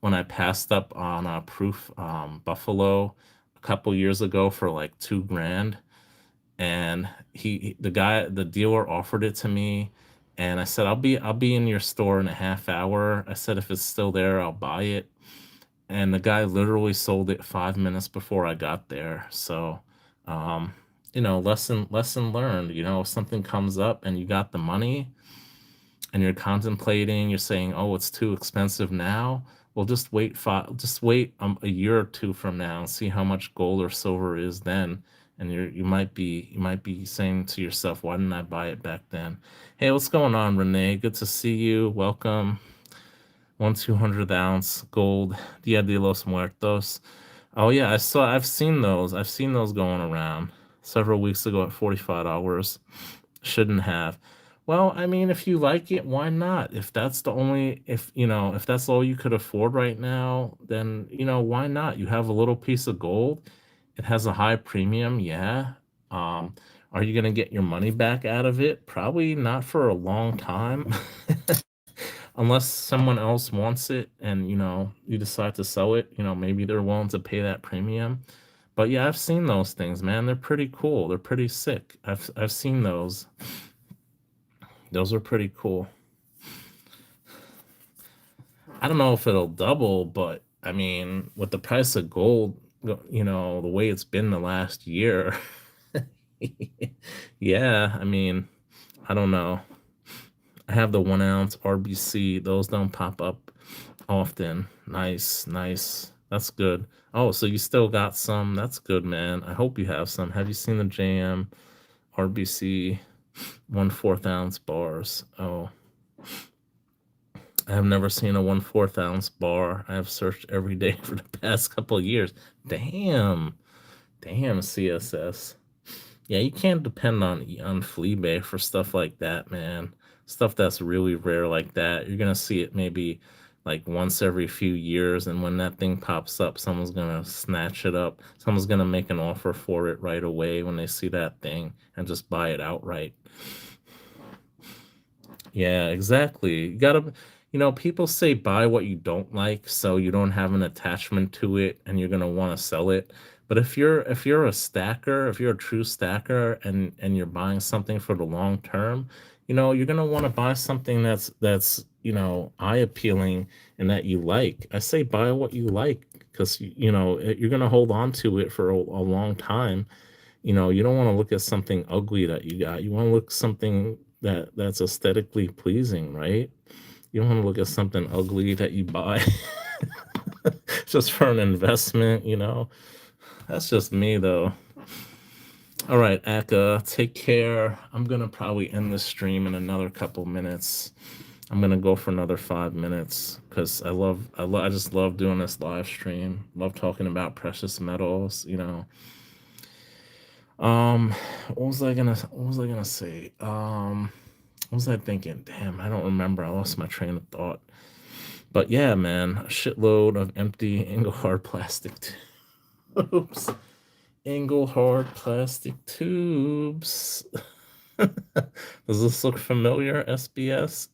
when I passed up on a proof Buffalo a couple years ago for like 2 grand, and the dealer offered it to me, and I said I'll be in your store in a half hour. I said if it's still there, I'll buy it, and the guy literally sold it 5 minutes before I got there. So, um, lesson learned. If something comes up and you got the money and you're contemplating, you're saying, "Oh, it's too expensive now." Well, just wait a year or two from now and see how much gold or silver is then, and you might be saying to yourself, "Why didn't I buy it back then?" Hey, what's going on, Renee? Good to see you. Welcome. 200 ounce gold, Dia de los Muertos. Oh yeah, I've seen those going around several weeks ago at $45. Shouldn't have. Well, I mean, if you like it, why not? If that's all you could afford right now, then, why not? You have a little piece of gold. It has a high premium, yeah. Um, are you gonna get your money back out of it? Probably not for a long time. Unless someone else wants it and, you decide to sell it, maybe they're willing to pay that premium. But yeah, I've seen those things, man. They're pretty cool. They're pretty sick. I've seen those. Those are pretty cool. I don't know if it'll double, but I mean, with the price of gold, the way it's been the last year, yeah, I mean, I don't know. I have the 1 ounce RBC. Those don't pop up often. Nice, nice. That's good. Oh, so you still got some. That's good, man. I hope you have some. Have you seen the JM RBC 1/4 ounce bars? Oh, I have never seen a 1/4 ounce bar. I have searched every day for the past couple of years. Damn, damn, CSS. Yeah, you can't depend on Fleabay for stuff like that, man. Stuff that's really rare like that. You're gonna see it maybe like once every few years, and when that thing pops up, someone's gonna snatch it up. Someone's gonna make an offer for it right away when they see that thing and just buy it outright. Yeah, exactly. people say buy what you don't like, so you don't have an attachment to it and you're gonna want to sell it. But if you're a stacker, if you're a true stacker and you're buying something for the long term, you're gonna want to buy something that's eye appealing and that you like. I say buy what you like because you're gonna hold on to it for a long time. You don't want to look at something ugly that you got. You want to look something that's aesthetically pleasing, right? You don't want to look at something ugly that you buy just for an investment. That's just me, though. All right, Aka, take care. I'm gonna probably end the stream in another couple minutes. I'm gonna go for another 5 minutes because I just love doing this live stream. Love talking about precious metals. Um, what was I gonna say? What was I thinking? Damn, I don't remember. I lost my train of thought. But yeah, man, a shitload of empty Engelhard plastic tubes. Engelhard plastic tubes. Does this look familiar, SBS?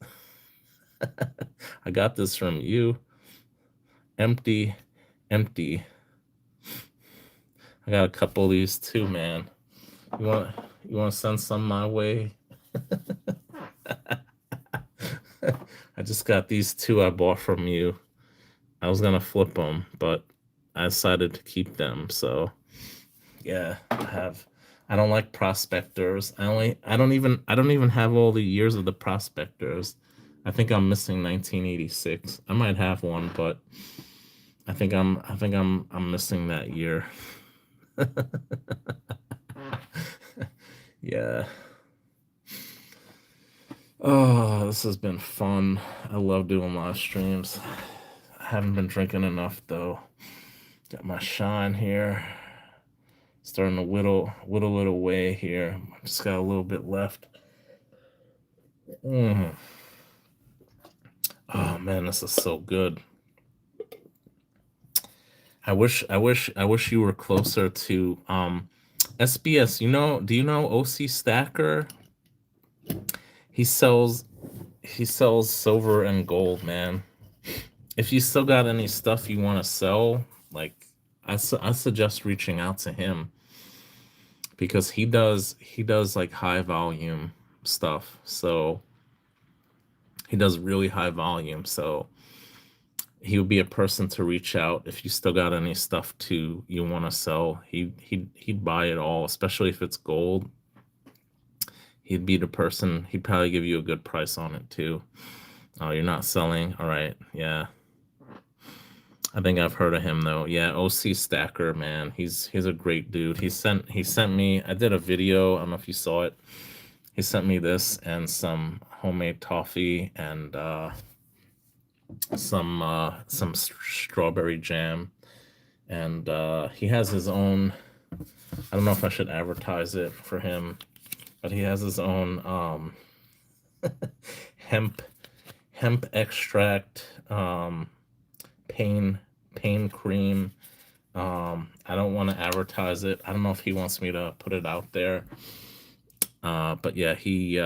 I got this from you. Empty, empty. I got a couple of these too, man. You want to send some my way? I just got these two I bought from you. I was gonna flip them, but I decided to keep them. So yeah, I don't like prospectors. I don't even have all the years of the prospectors. I think I'm missing 1986. I might have one, but I think I'm missing that year. Yeah. Oh, this has been fun. I love doing live streams. I haven't been drinking enough though. Got my shine here. Starting to whittle it away here. Just got a little bit left. Mm. Oh man, this is so good. I wish you were closer to SBS. Do you know OC Stacker? He sells he sells silver and gold, man. If you still got any stuff you want to sell, like I suggest reaching out to him because he does like high volume stuff. So he does really high volume. So he would be a person to reach out if you still got any stuff to you want to sell. He'd buy it all, especially if it's gold. He'd be the person. He'd probably give you a good price on it too. Oh, you're not selling? All right. Yeah. I think I've heard of him though. Yeah, OC Stacker, man. He's a great dude. He sent me, I did a video, I don't know if you saw it. He sent me this and some homemade toffee and some strawberry jam. And he has his own, I don't know if I should advertise it for him, but he has his own hemp extract pain cream. I don't want to advertise it. I don't know if he wants me to put it out there. But yeah, he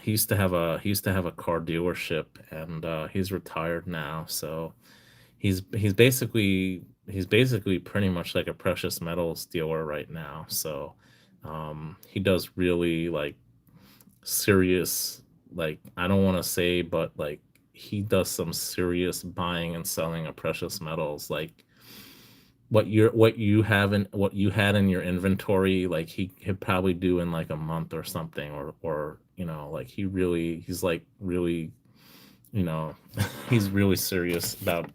used to have a car dealership, and he's retired now. So he's basically pretty much like a precious metals dealer right now. So he does really like serious, like I don't want to say, but like he does some serious buying and selling of precious metals. Like what you had in your inventory, like he'd probably do in like a month or something, or like he's like really, you know he's really serious about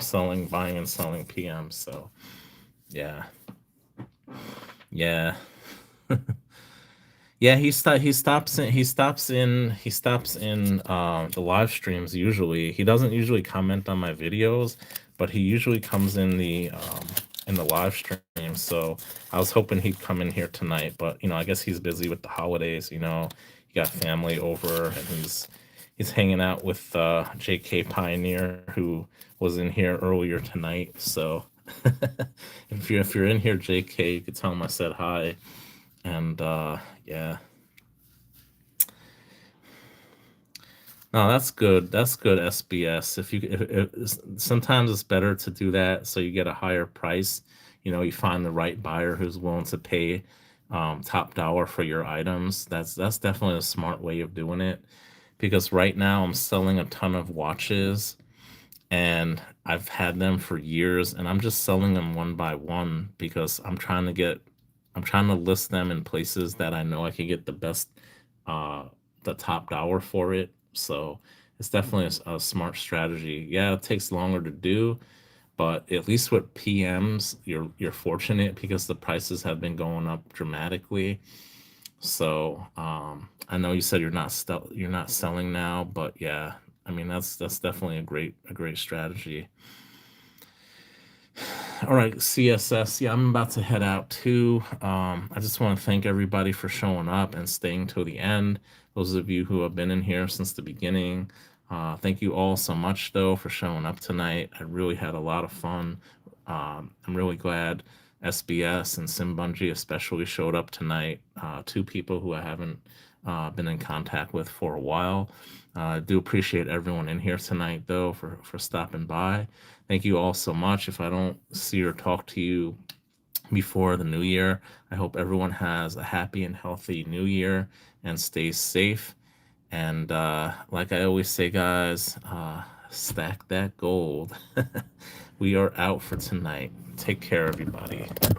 selling, buying and selling PMs. So yeah, yeah. Yeah, he stops in the live streams usually. He doesn't usually comment on my videos, but he usually comes in the live stream. So I was hoping he'd come in here tonight, but I guess he's busy with the holidays. He got family over and he's hanging out with JK Pioneer, who was in here earlier tonight. So if you're in here, JK, you could tell him I said hi. And yeah. No, that's good. That's good SBS. Sometimes it's better to do that so you get a higher price. You find the right buyer who's willing to pay top dollar for your items. That's definitely a smart way of doing it. Because right now I'm selling a ton of watches and I've had them for years and I'm just selling them one by one because I'm trying to list them in places that I know I can get uh the top dollar for it. So it's definitely a smart strategy. Yeah, it takes longer to do, but at least with PMs, you're fortunate because the prices have been going up dramatically. So I know you said you're not selling now, but yeah, I mean that's definitely a great strategy. All right, CSS. Yeah, I'm about to head out too. I just want to thank everybody for showing up and staying till the end. Those of you who have been in here since the beginning, thank you all so much though for showing up tonight. I really had a lot of fun. I'm really glad SBS and Simbunji especially showed up tonight. Two people who I haven't been in contact with for a while. I do appreciate everyone in here tonight, though, for stopping by. Thank you all so much. If I don't see or talk to you before the new year, I hope everyone has a happy and healthy new year and stays safe. And like I always say, guys, stack that gold. We are out for tonight. Take care, everybody.